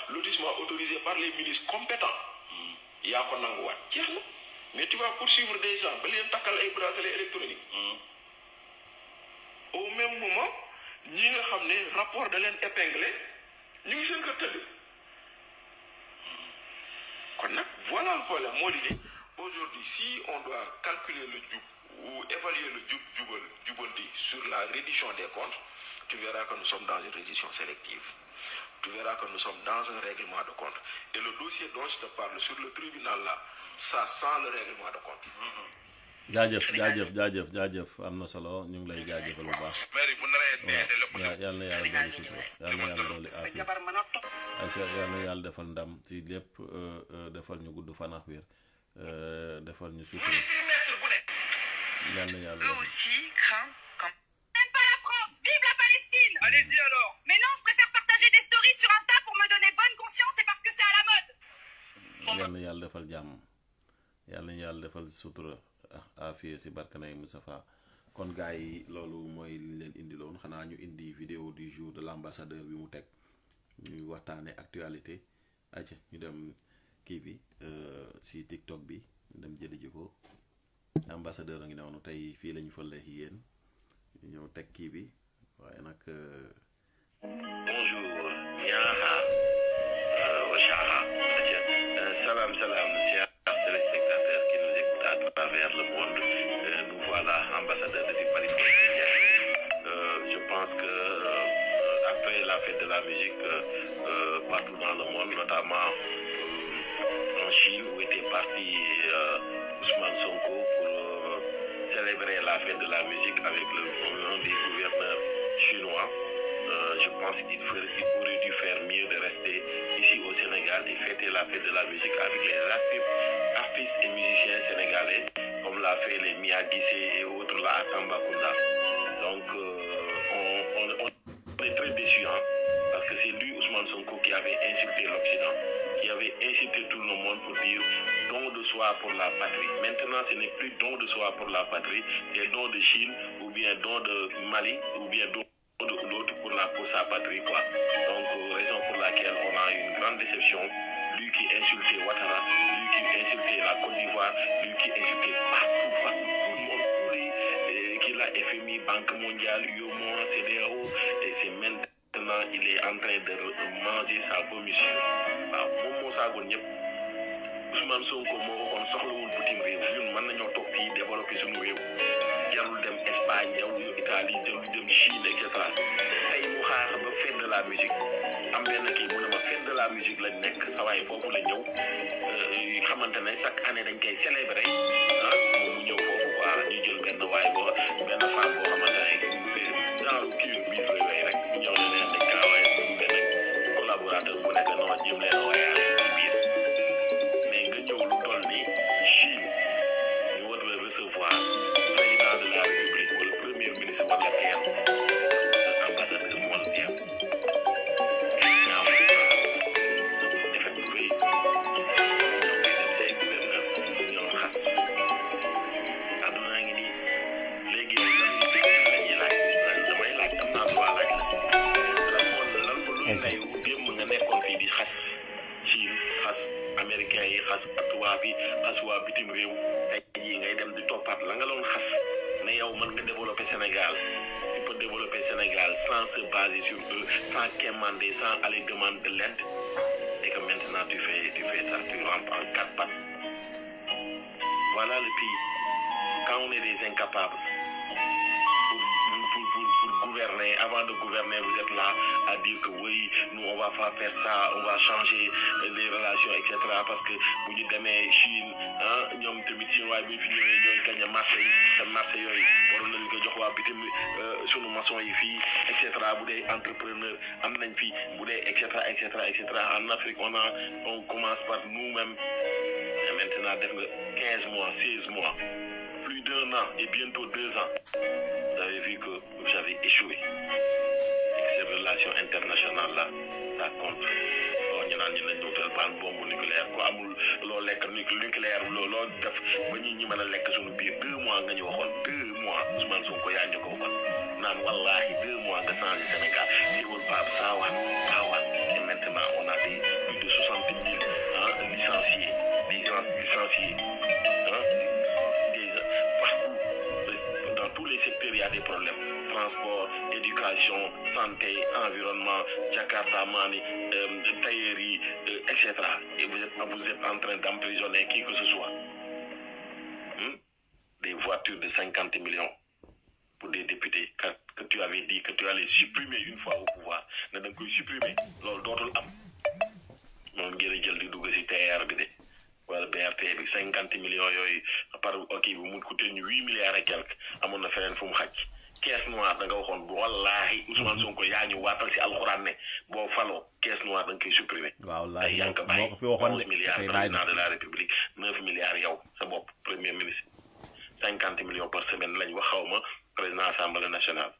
[SPEAKER 8] Lotissement autorisé par les ministres compétents. Il y a un angoisse. Mais tu vas poursuivre des gens, les takal et bracelets électroniques. Au même moment, nous avons un rapport de l'un épinglé, nous sommes voilà le problème. Aujourd'hui, si on doit calculer le djub ou évaluer le djubonti sur la reddition des comptes, tu verras que nous sommes dans une reddition sélective. Tu verras que nous sommes dans un règlement de compte. Et le dossier dont je te parle sur le tribunal là, ça sent le règlement de compte.
[SPEAKER 1] jaajëf amna solo ñu ngi lay jaajëfal bu baax. yàlla na yàlla dolli sutura yàlla na yàlla dolli afiya yàlla na yàlla defal ndam ci lépp defal ñu gudd fan ak wér defal ñu sutura yàlla na yàlla
[SPEAKER 15] eux aussi craint quand même pas la France, vive la Palestine. Allez-y alors. Mais non, je préfère partager des stories sur Insta pour me donner bonne conscience et parce que c'est à la mode.
[SPEAKER 1] yàlla na yàlla defal jàmm yàlla na yàlla defal sutura afiya ci barkanay Moustapha kon gars yi loolu mooy li leen indi loon xanaa ñu indi vidéo du jour de l'ambassadeur bi mu teg ñuy waxtaane actualité ayca ñu dem kii bi ci TikTok bi ñu dem jëli ji ko ambassadeur a ngi noonu tey fii lañu fële yéen ñu ñëw teg kii bi waaye nag
[SPEAKER 8] bonjour Niaha Wachaha salam chers téléspectateurs qui nous écoutent à travers le monde. Nous voilà ambassadeurs de Paris. Je pense que après la fête de la musique partout dans le monde, notamment en Chine où était parti Ousmane Sonko pour célébrer la fête de la musique avec l'un des gouverneurs chinois. Je pense qu'il aurait dû faire mieux de rester ici au Sénégal et fêter la fête de la musique avec les artistes et musiciens sénégalais, comme l'a fait les Mia Guissé et autres là à Tambacounda. Donc on est très déçus, hein, parce que c'est lui, Ousmane Sonko, qui avait insulté l'Occident, qui avait incité tout le monde pour dire don de soi pour la patrie. Maintenant, ce n'est plus don de soi pour la patrie, c'est don de Chine, ou bien don de Mali, ou bien don de l'autre pour sa patrie, quoi. Donc, raison pour laquelle on a une grande déception. Lui qui insultait Ouattara, lui qui insultait la Côte d'Ivoire, lui qui insultait partout, tout le monde, qui l'a FMI, Banque mondiale, UOMO, CDAO, et c'est maintenant, il est en train de manger sa commission. Ousmane Sonko moo waxoon soxlawul bitim réew ñun mën nañoo toog fii développé suñu réew jarul dem Espagne jarul Italie jarul dem Chine et cetera tey mu xaar ba fête de la musique am benn kii mu ne ma fête de la musique lañ nekk sa waay foofu la ñëw xamante ne chaque année dañ koy célébrer ah moom mu ñëw foofu quoi ñu jël benn waay boo benn femme boo xamante ne genre kii bii lay way rek ñëw na leen dañ kaa waaye benn collaborateur bu nekk noonu jëm leen waaye ci biir mais nga ñëw lu toll ni Chine
[SPEAKER 3] war la teeru ambassadeur moo la teeru ñaaw defet bu rëy say gouverneur ñoo xas àdduna ngi nii léegi yow lan lañuy laaj damay laaj am naa droit laaj la lan moo luy layu démb nga nekkoon fii di xas Chine xas américain yi xas tubaab yi xas waa bitim réew tey jii ngay dem di toppaat la nga doon xas ne yow mën nga développer Sénégal tu peux développer Sénégal sans se baser sur eux sans quémander sans aller demander de l'aide et que maintenant tu fais ça tu rentres en quatre pattes voilà le pays quand on est des incapables pour gouverner avant de gouverner vous êtes là à dire que oui nous on va pas faire ça on va changer les relations etc parce que bu ñu demee Chine ah ñoom tamit chinois bi fi ñëwee ñooy gagné marché yi te marché yooyu waroon nañu ko jox waa bitim sunu maçon yi fii et cetera bu dee entrepreneur am nañ fi bu dee et cetera en Afrique on commence par nous-mêmes et maintenant def nga 15 mois 16 mois plus d'1 an et bientôt 2 ans vous avez vu que vous avez échoué et que ces relations internationales là ça compte ñu naan ñu nañ wutal ban bombe nucléaire ko amul loo lekk nucléaire loo def ba ñi mën a lekk suñu biir 2 mois nga ñu waxoon 2 mois Ousmane Sonko yaa ñu ko waxoon naan wallahi 2 mois nga changé Sénégal teewul Pape saawaan et maintenant on a plus de 60 000 licenciés des gens licenciés dans tous les secteurs il y a des problèmes transport éducation santé environnement Jakarta Mani taillerie etc et vous êtes en train d'emprisonner qui que ce soit des voitures de 50 millions pour des députés que tu avais dit que tu allais supprimer une fois au pouvoir ne da nga koy supprimer loolu dootul am noonu ngeen jël di dugg ci TER bi de wala BRT bi 50 millions yooyu par ok bi mu coûté ñu 8 milliards et quelques amoon na feneen fu mu xaj caisse noire da nga waxoon wallahi Ousmane Sonko yaa ñu waatal ci alxuraan ne boo faloo caisse noire da nga koy supprimer. waaw laaj yaa ngi ko bàyyi 11 milliards président de la République 9 milliards yow sa bopp premier ministre 50 millions par semaine lañ wax xaw ma président assemblée nationale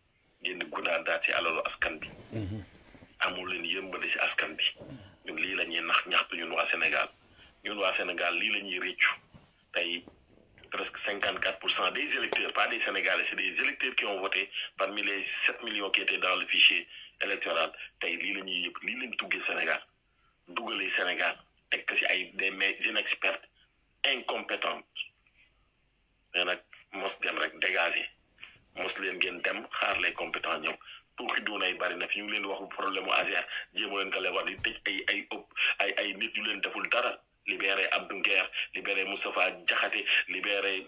[SPEAKER 3] ngeen di guddaa daat ci alalu askan bi. amul leen yëmbale ci askan bi ñun lii la ñuy ñaxtu ñun waa Sénégal. ñun waa Sénégal lii la ñuy réccu tey presque 54% des électeurs pas des Sénégalais c'est des électeurs qui ont voté parmi les 7 millions qui étaient dans le fichier électoral tey lii la ñuy yëpp lii lañ tuggee Sénégal dugalee Sénégal teg ko ci ay des mains inexpertes incompétentes mais nag mos dem rek dégager mos leen ngeen dem xaar les compétents ñëw pour que doon ay bari na fi ñu ngi leen di wax problème mu ASER jéem leen ko leewal di tëj ay nit yu leen deful dara. libéré Abdou Nguer libéré Moustapha Diakhaté libéré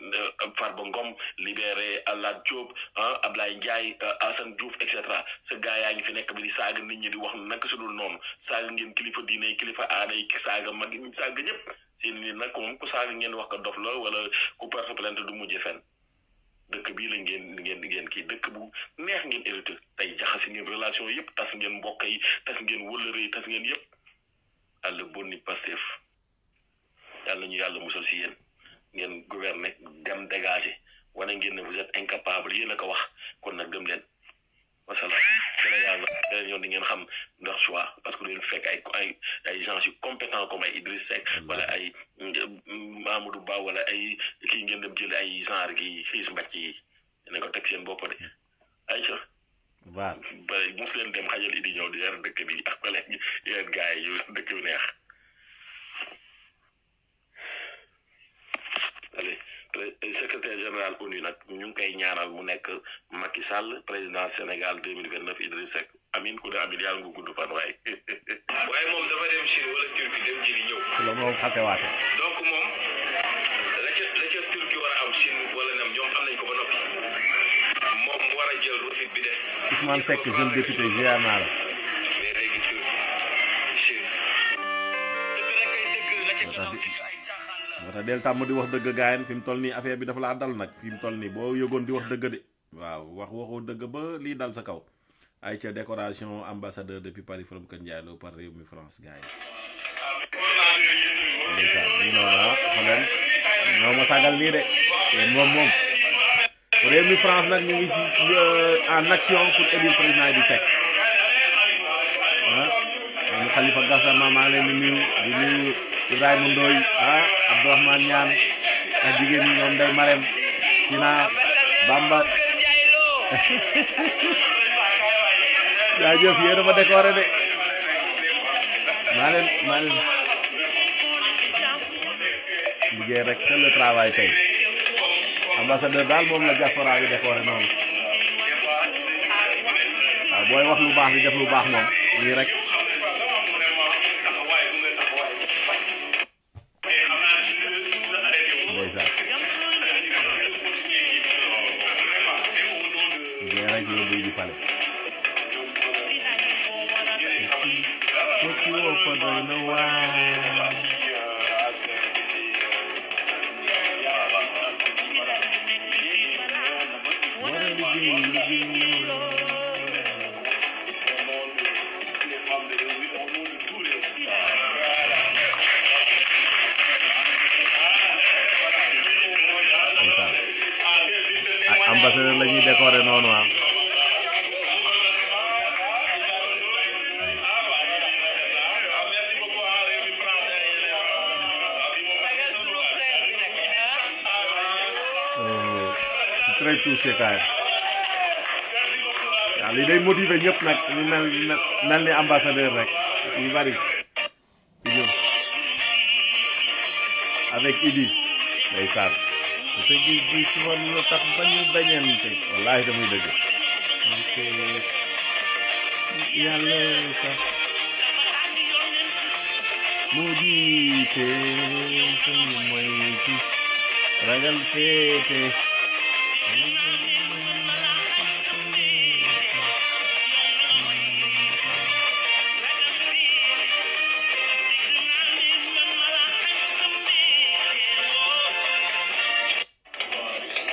[SPEAKER 3] Farba Ngom libéré Lat Diop Ablaye Ndiaye Assane Diouf et cetera ce gars yaa ngi fi nekk bi di saaga nit ñi di wax naka su dul noonu saaga ngeen kilifa diine yi kilifa aada yi saaga mag yi saaga ñëpp seen nit nag moom ku saaga ngeen wax ko dof la wala ku porte plainte du mujjee fenn dëkk bii la ngeen kii dëkk bu neex ngeen hérité tey jaxasi ngeen relation yëpp tas ngeen mbokk yi tas ngeen wëllëre yi tas ngeen yëpp àll bonni Pastef yàlla ñu yàlla musal si yéen ngeen gouverner dem dégager wane ngeen ne vous êtes incapable yéen a ko wax kon nag dem leen wasalaam Sénégal nag beneen yoon di ngeen xam ndax choix parce que du leen fekk ay gens yu compétents comme ay Idriss Seck wala ay Mamadou Ba wala ay kii ngeen dem jël ay genre gi xiis mbàcc yi dina ko teg seen bopp de ayca waaw ba mos leen dem xajal di ñëw di yar dëkk bi ak collègue yeneen gars yi yu dëkk bi neex allez secrétaire général ONU nag ñu ngi koy ñaanal mu nekk Macky Sall président Sénégal 2029 Idriss Seck amin ku ne amin yàlla nga gudd fan waaye.
[SPEAKER 10] waaye moom dafa dem Chine wala Turquie dem jëli ñëw.
[SPEAKER 1] loolu moom xasewaate.
[SPEAKER 10] donc moom la ca Turquie war a am Chine wala nam ñoom am nañ ko ba noppi moom mu war a jël recette bi des.
[SPEAKER 1] Ousmane Seck jeune député ziar naa la.
[SPEAKER 10] mais léegi Turquie Chine.
[SPEAKER 1] moo tax del tàmm di wax dëgg gaayen fi mu toll nii affaire bi dafa laa dal nag fi mu toll nii boo yëgoon di wax dëgg de waaw waxoo dëgg ba lii dal sa kaw ay ca décoration ambassadeur depuis Paris from Kër Ndiaye Lo par Rewmi France gars yi ndeysaan nii noonu xoleen ñoo ma sagal nii de yéen moom Rewmi France nag ñu ngi si en action pour élire président Idrissa Seck ñu Khalifa Gassama maa leen di nuyu Ibrahima Ndoye Abdourahmane Niane ak jigéen ñi ñoom Ndeye Marème Tina Bamba jaajëf yéen a ma décoré de maa leen liggéey rek c'est le travail tey ambassadeur daal moom la diaspora bi décoré noonu waaw booy wax lu baax di def lu baax moom lii rek ndeysaan liggéey rek yóbbu di pale tekki woo fa doy na waa ambassadeur la ñuy décorer noonu c'est très touché kaay waaw lii day motiver ñëpp nag ñu mel ni ambassadeur rek ñu bari ñu avec Idi ndeysaan te gis war na tax bañu bañante wallaahi damay dëgg yàlla sax mu jiite suñu moytu ragal féete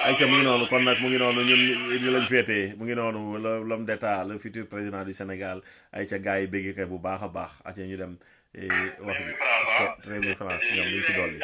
[SPEAKER 1] ayca mu ngi noonu kon nag mu ngi noonu ñun ñu lañ féetee mu ngi noonu l'homme d'état le futur président du Sénégal ayca gars yi bégg kay bu baax a baax ayca ñu dem wax bi Rewmi France ñoom ñu ci dolli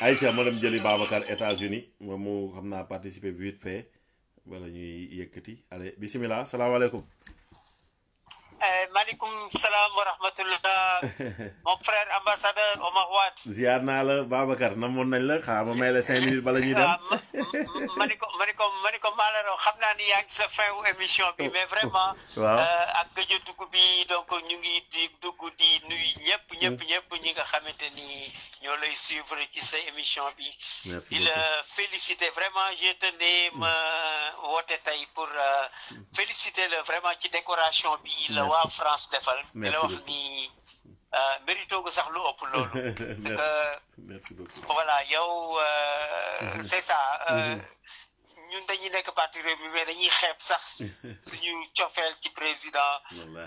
[SPEAKER 1] Aïcha ma dem jëli Babacar États-Unis moom mu xam naa participer vite fait wala ñuy yëkkati allez bismillah salaamaaleykum.
[SPEAKER 9] maaleykum salaam wa rahmatullah mon frère ambassadeur Omar Wade.
[SPEAKER 1] ziar naa la Babacar namoon nañ la xaaral ma may la 5 minutes bala ñuy dem.
[SPEAKER 9] ma ni ko Malero xam naa ni yaa ngi sa fin wu émission bi mais vraiment.
[SPEAKER 1] waaw
[SPEAKER 9] ak gëj a dugg bi donc ñu ngi di dugg di nuyu ñëpp ñi nga xamante ni ñoo lay suivre ci sa émission bi.
[SPEAKER 1] merci
[SPEAKER 9] di la féliciter vraiment je tenais ma woote tey pour féliciter la vraiment ci décoration bi la waa France defal. di la wax ni mérito gu sax lu ëpp loolu. c'est que
[SPEAKER 1] merci beaucoup
[SPEAKER 9] voilà yow c'est ça. ñun dañuy nekk parti Rewmi mais dañuy xeeb sax suñu cofeel ci président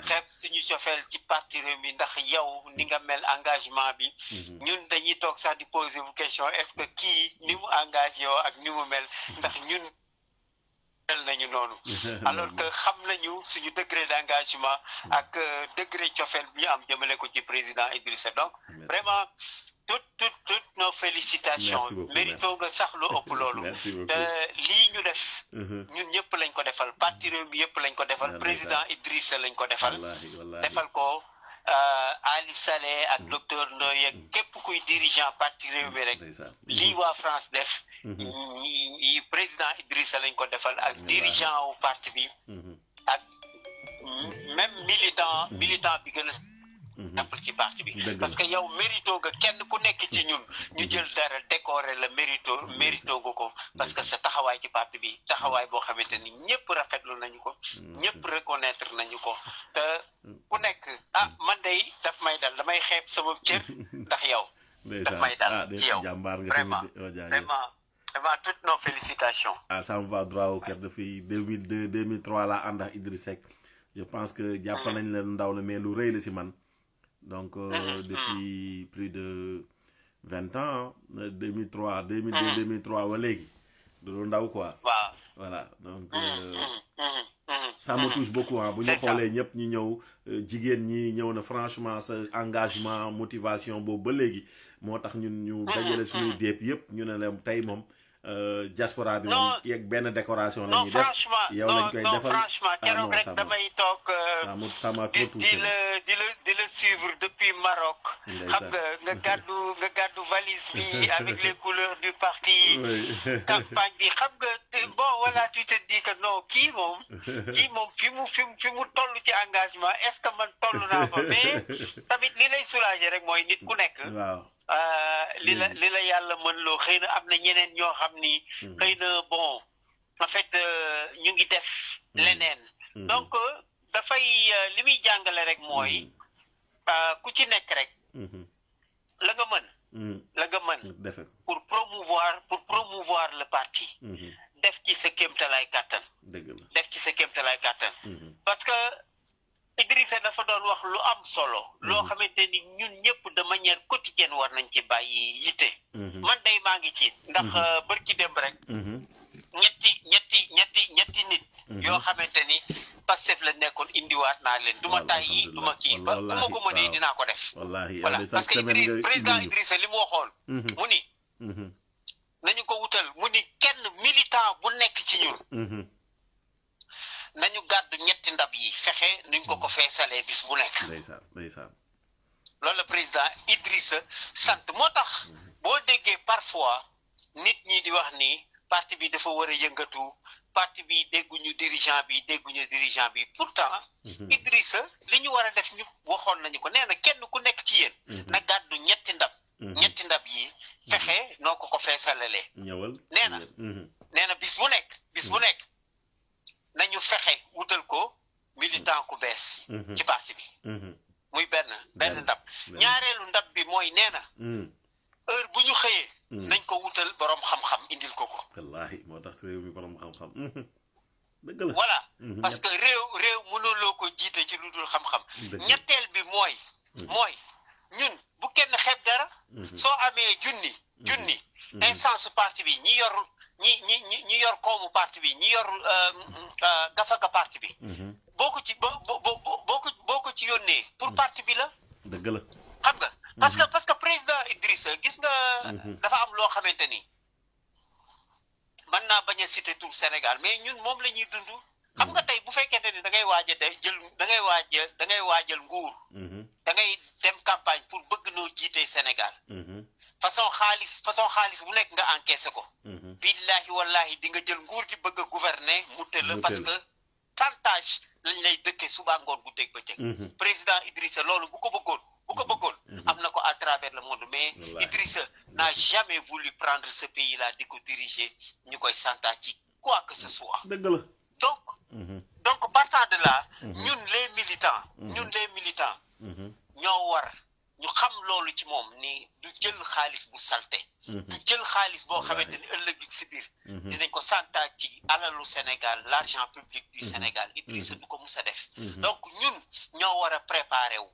[SPEAKER 9] xeeb suñu cofeel ci parti Rewmi ndax yow ni nga mel engagement bi ñun dañuy toog sax di poser vous question est-ce que kii ni mu engagé yow ak ni mu mel ndax ñun mel nañu noonu alors que xam nañu suñu degré d'engagement ak degré cofeel bi ñu am jëmale ko ci président Idrissa donc vraiment toutes nos félicitations mérito nga sax lu ëpp loolu te lii ñu def ñun ñëpp lañ ko defal parti Rewmi yëpp lañ ko defal président Idrissa lañ ko defal defal ko Ali Saleh ak docteur Ndoye ak képp kuy dirigeant parti Rewmi rek lii waa France def président Idrissa lañ ko defal ak dirigeant wu parti bi ak même militant bi gën a jàppal ci parti bi parce que yow mérito nga kenn ku nekk ci ñun ñu jël dara décorer la mérito nga ko parce que sa taxawaay ci parti bi taxawaay boo xamante ni ñëpp rafetlu nañu ko ñëpp reconnaître nañu ko te ku nekk man day daf may dal damay xeeb sama cër ndax yow daf may dal ci yow vraiment toutes nos félicitations.
[SPEAKER 1] Ça me va droit au cœur depuis 2002 2003 laa ànd ak Idriss Seck je pense que jàpp nañ leen ndaw la mais lu rëy la si man donc depuis plus de 20 ans 2003 2002 2003 ba léegi du lu ndaw quoi. Voilà donc ça me touche beaucoup hein. Bu ñu xoolee ñëpp ñu ñëw jigéen ñi ñëw na franchement sa engagement motivation boobu ba léegi moo tax ñun ñu dajale suñuy déep yëpp ñu ne la tey moom diaspora bi moom yeeg benn décoration la ñuy def yow lañ koy defal
[SPEAKER 16] franchement keroog rek damay toog
[SPEAKER 1] ça m'a trop touché
[SPEAKER 16] di la suivre depuis Maroc xam nga gàddu valise bi avec les couleurs du parti campagne bi xam nga bon voilà tu te dis que non kii moom fi mu toll ci engagement est-ce que man toll naa fa mais tamit li lay soulager rek mooy nit ku nekk li la yàlla mën loo xëy na am na ñeneen ñoo xam ni xëy na bon en fait ñu ngi def leneen donc dafay li muy jàngale rek mooy ku ci nekk rek la nga mën pour promouvoir le parti def ci sa kéemtalaay kàttan parce que Idrissa dafa doon wax lu am solo loo xamante ni ñun ñëpp de manière quotidienne war nañ ci bàyyi yitte man day maa ngi ci ndax bërki démb rek ñetti nit yoo xamante ni Pastef la nekkoon indiwaat naa leen duma tàyyi duma kii ba bu ma ko mënee dinaa ko def voilà parce que président Idrissa li mu waxoon mu ni nañu ko wutal mu ni kenn militant bu nekk ci ñun nañu gàddu ñetti ndab yi fexe nuñ ko feesalee bis bu nekk loolu la président Idrissa sant moo tax boo déggee parfois nit ñi di wax ni parti bi dafa war a yëngatu parti bi dégguñu dirigeant bi pourtant Idrissa li ñu war a def ñu waxoon nañu ko nee na kenn ku nekk ci yéen na gàddu ñetti ndab yi fexe noo ko feesalalee nee na bis bu nekk nañu fexe wutal ko militant ku bees ci parti bi muy benn ndab ñaareelu ndab bi mooy nee na heure bu ñu xëyee nañ ko wutal borom xam-xam indil ko
[SPEAKER 1] wallaahi moo tax réew mi borom xam-xam dëgg la
[SPEAKER 16] voilà parce que réew mënuloo ko jiite ci lu dul xam-xam ñetteel bi mooy ñun bu kenn xeeb dara soo amee junni instance parti bi ñi yor koomu parti bi ñi yor gafaga parti bi boo ko ci yónnee pour parti bi la
[SPEAKER 1] dëgg la
[SPEAKER 16] xam nga parce que président Idrissa gis nga dafa am loo xamante ni mën naa bañ a citer tout Sénégal mais ñun moom la ñuy dund xam nga tey bu fekkente ni da ngay waajal nguur da ngay dem campagne pour bëgg noo jiitee Sénégal façon xaalis bu nekk nga encaissé ko billahi wallahi di nga jël nguur gi bëgg a gouverner mu tëll parce que chantage lañ lay dëkke suba ngoon guddeeg bëccëg président Idrissa loolu bu ko bëggoon am na ko à travers le monde mais Idrissa n'a jamais voulu prendre ce pays là di ko diriger ñu koy chantage ci quoi que ce soit
[SPEAKER 1] dëgg la
[SPEAKER 16] donc partant de là ñun les militants ñoo war ñu xam loolu ci moom ni du jël xaalis bu salte du jël xaalis boo xamante ni ëllëg si biir dinañ ko santaaj ci alalu Sénégal l'argent public du Sénégal Idrissa du ko mus a def donc ñun ñoo war a préparer wu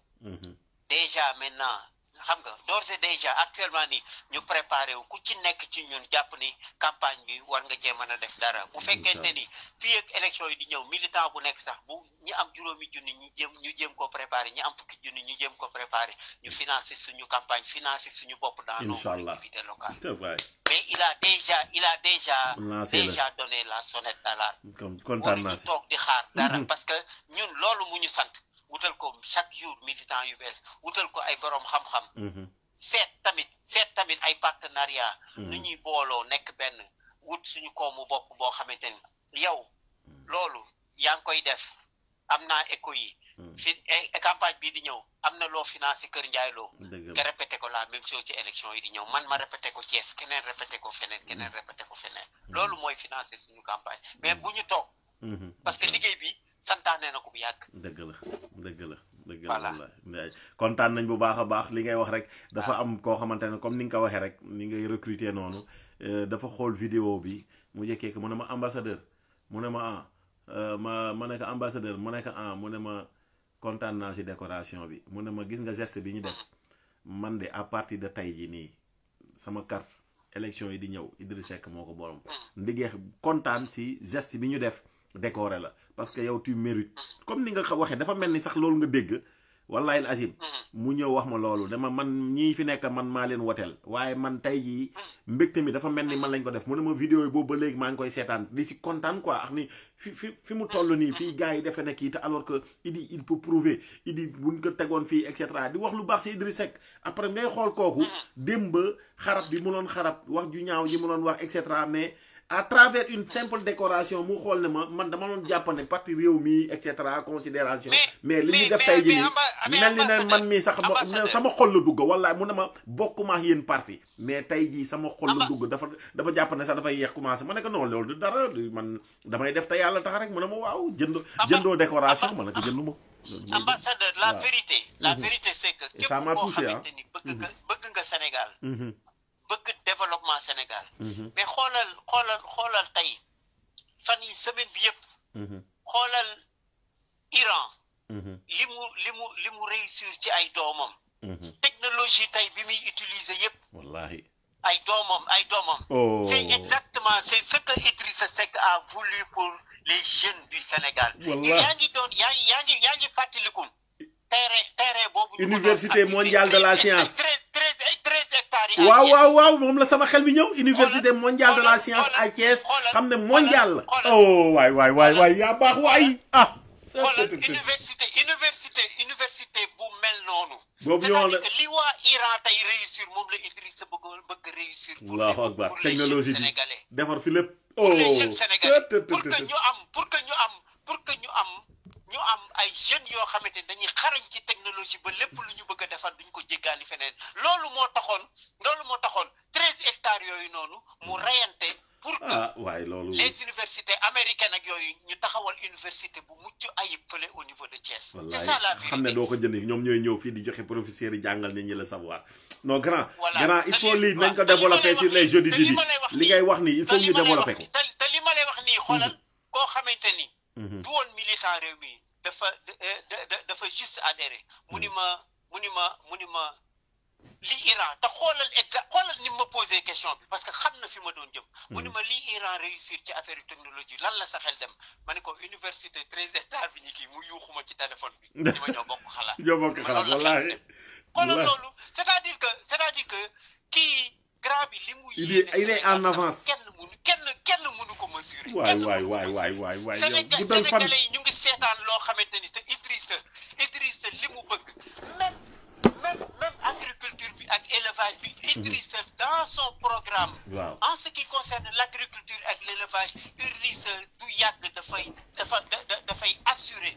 [SPEAKER 16] déjà maintenant xam nga d'ores et déjà actuellement ni ñu préparé wu ku ci nekk ci ñun jàpp ni campagne bi war nga cee mën a def dara bu fekkente ni fii ak élection yi di ñëw militant bu nekk sax bu ñi am juróomi junni ñu jéem ko préparé ñi am fukki junni ñu jéem ko préparé ñu financer suñu campagne financer suñu bopp dans nos collectivités locales.
[SPEAKER 1] C'est vrai.
[SPEAKER 16] Mais il a déjà donné la sonnette d'alarme.
[SPEAKER 1] kontaan naa si
[SPEAKER 16] toog di xaar dara parce que ñun loolu mu ñu sant wutal ko chaque jour militant yu bees wutal ko ay borom xam-xam. seet tamit ay partenariat nu ñuy booloo nekk benn wut suñu koomu bopp boo xamante ni yow loolu yaa ngi koy def am naa écho yi fi campagne bii di ñëw am na loo financé Kër Ndiaye Lo nga répété ko la même chose ci élection yi di ñëw man ma répété ko Thiès keneen répété ko feneen keneen répété ko feneen loolu mooy financé suñu campagne mais bu ñu toog parce que liggéey bi santaane na ko bu yàgg
[SPEAKER 1] dëgg la wallaay kontaan nañ bu baax a baax li ngay wax rek dafa am koo xamante ne comme ni nga ko waxee rek ni ngay recruter noonu dafa xool vidéo bi mu jëkkee ko mu ne ma ambassadeur mu ne ma ma nekk ambassadeur mu nekk mu ne ma kontaan naa si décoration bi mu ne ma gis nga geste bi ñu def man de à partir de tey jii nii sama carte élection yi di ñëw Idrissa Seck moo ko borom ndigee kontaan si geste bi ñu def décoré la parce que yow tu mérites comme ni nga ko waxee dafa mel ni sax loolu nga dégg wallahi azim mu ñëw wax ma loolu dama man ñii fi nekk man maa leen woteel waaye man tey jii mbégte mi dafa mel ni man lañ ko def mu ne ma vidéo yi boobu ba léegi maa ngi koy seetaan di si kontaan quoi ak ni fi mu toll nii fii gars yi defe ne kii te alors que il peut prouver buñ ko tegoon fii et cetera di wax lu baax si Idrissa Seck après ngay xool kooku démb xarab bi mu doon xarab wax ju ñaaw yi mu doon wax et cetera mais à travers une simple décoration mu xool ne ma man dama doon jàppane parti réew mi et cetera considération mais li ñu def tey jii nii mel ni ne man mii sax sama xol la dugg wallaay mu ne ma bokkuma ak yéen parti mais tey jii sama xol la dugg dafa jàpp ne sax dafay yeex commencé ma ne ko non loolu du dara man damay def te yàlla tax rek mu ne ma waaw jëndoo décoration ma ne ko jëndu ma
[SPEAKER 16] ambassadeur la vérité c'est que képp koo xamante ni bëgg nga Sénégal bëgg développement Sénégal mais xoolal tey fan yi semaine bi yëpp xoolal Iran li mu réussir ci ay doomam technologie tey bi muy utiliser yëpp wallahi ay doomam c'est exactement c'est ce que Idrissa Seck a voulu pour les jeunes du Sénégal yaa ngi fàttalikul terrain boobu
[SPEAKER 1] Université mondiale de la science waaw moom la sama xel bi ñëw Université mondiale de la science à Thiès xam ne mondial la oh waay yaa baax waay
[SPEAKER 16] université bu mel noonu
[SPEAKER 1] boobu ñoo la
[SPEAKER 16] li waa Iran tey réussir moom la Idrissa bëgg réussir
[SPEAKER 1] Allahu akbar technologie bi defar fi lépp
[SPEAKER 16] pour les jeunes sénégalais pour que ñu am ay jeunes yoo xamante ne dañuy xarañ ci technologie ba lépp lu ñu bëgg a defar duñ ko jéggaani feneen loolu moo taxoon 13 hectares yooyu noonu mu reyante pour que les universités américaines ak yooyu ñu taxawal université bu mucc ayib fële au niveau de Thiès. C'est ça la vérité.
[SPEAKER 1] xam ne doo ko jënd ñoom ñooy ñëw fii di joxe professeurs yi jàngal nit ñi la savoir non grand il faut lii nañ ko développer sur les jeux du Didi li ngay wax nii il faut ñu développer ko
[SPEAKER 16] te li ma lay wax nii xoolal koo xamante ni du woon militant réew mi dafa juste adhéré mu ni ma li Iran te xoolal ni ma posé question bi parce que xam na fi ma doon jëm mu ni ma li Iran réussir ci affaire technologie lan la sa xel dem ma ne ko université 13 hectares bi ñu kii mu yuuxuma ci téléphone bi ni ma ñoo bokk xalaat
[SPEAKER 1] wallaahi
[SPEAKER 16] xoolal loolu c'est-à-dire que kii grand bi li mu
[SPEAKER 1] il est en avance
[SPEAKER 16] kenn mënu ko mesurer
[SPEAKER 1] waay
[SPEAKER 16] Sénégalais yi ñu ngi seetaan loo xamante ni te Idrissa li mu bëgg même agriculture bi ak élevage bi Idrissa dans son programme en ce qui concerne l'agriculture ak l'élevage Idrissa du yàgg dafay assurer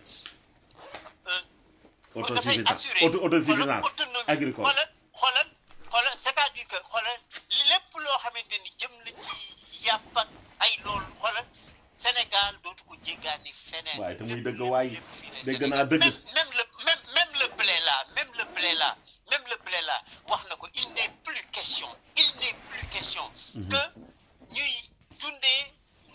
[SPEAKER 1] autosuffisance agricole
[SPEAKER 16] xoolal c'est-à-dire que xoolal lépp loo xamante ni jëm na ci yàpp ak ay loolu xoolal Sénégal dootu ko jéggaani feneen.
[SPEAKER 1] waaye te muy dëgg waay dégg naa dëgg.
[SPEAKER 16] même le blé là wax na ko il n'est plus question que ñuy dundee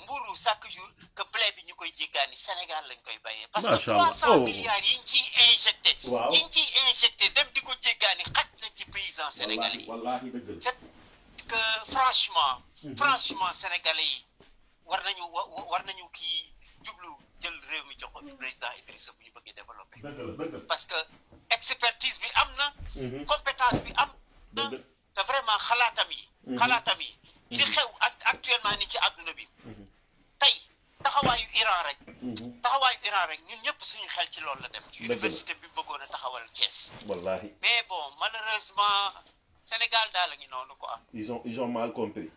[SPEAKER 16] mburu chaque jour que blé bi ñu koy jéggaani Sénégal lañ koy bayee. parce que 300 milliards yi ñu ciy injecté.
[SPEAKER 1] waaw
[SPEAKER 16] yi ñu ciy injecté dem di ko jéggaani xaj na ci paysans sénégalais yi.
[SPEAKER 1] wallaahi dëgg la.
[SPEAKER 16] c'est que franchement sénégalais yi. war nañu kii jublu jël réew mi jox ko président Idrissa bu ñu bëggee développer. parce que expertise bi am na. compétence bi am na. te vraiment xalaatam yi. li xew actuellement ni ci àdduna bi. tey taxawaayu Iran rek ñun ñëpp suñu xel ci loolu la dem. ci université bi bëggoon a taxawal Thiès.
[SPEAKER 1] wallaahi.
[SPEAKER 16] mais bon malheureusement Sénégal daal la ñu noonu quoi.
[SPEAKER 1] ils ont mal compris.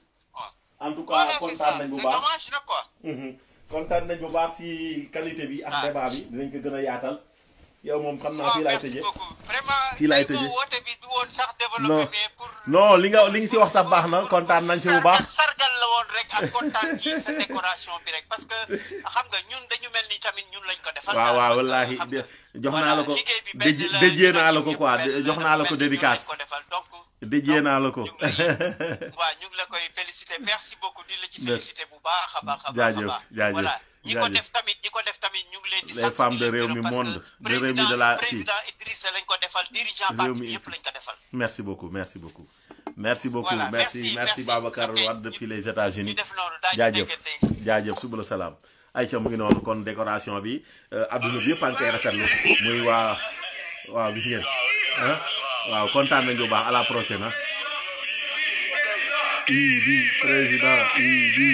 [SPEAKER 1] en tout cas kontaan nañ bu baax
[SPEAKER 16] dommage na quoi.
[SPEAKER 1] kontaan nañ bu baax si qualité bi ak débat bi dinañ ko gën a yaatal yow moom xam naa fii laay tëjee fii laay tëjee non li nga si wax sax baax na kontaan nañ si bu baax.
[SPEAKER 16] sargal la woon rek ak kontaan ci sa décoration bi rek parce que xam nga ñun dañu mel ni tamit ñun lañ ko defal.
[SPEAKER 1] waaw wallaahi jox naa la ko déjee naa la ko quoi jox naa la ko dédicace déjee naa la ko.
[SPEAKER 16] waaw ñu ngi la koy féliciter merci beaucoup di la ci féliciter bu baax a baax.
[SPEAKER 1] jaajëf
[SPEAKER 16] ñi ko def tamit ñu ngi leen di
[SPEAKER 1] les femmes de réew mi monde de réew mi de la
[SPEAKER 16] président Idrissa lañ ko defal dirigeant parti yëpp lañ ko defal.
[SPEAKER 1] merci beaucoup voilà, merci Babacar Wade depuis les États-Unis jaajëf subula salaam ay ca mu ngi noonu kon décoration bi adduna bi yëpp a ngi koy rafetlu muy waaw gis ngeen waaw kontaan nañu bu baax à la prochaine Idi président Idi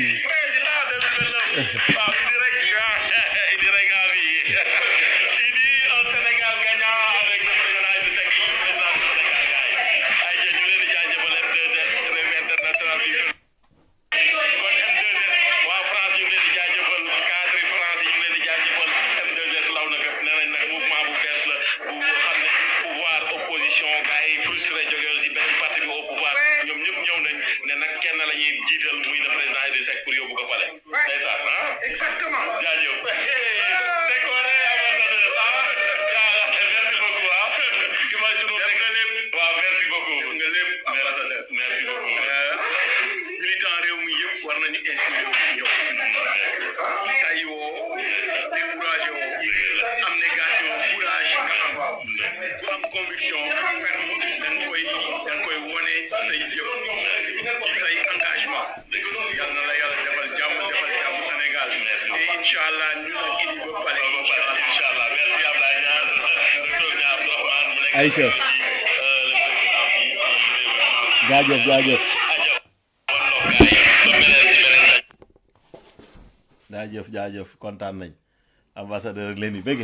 [SPEAKER 1] ayca jaajëf kontaan nañ ambassadeur leen di bëgg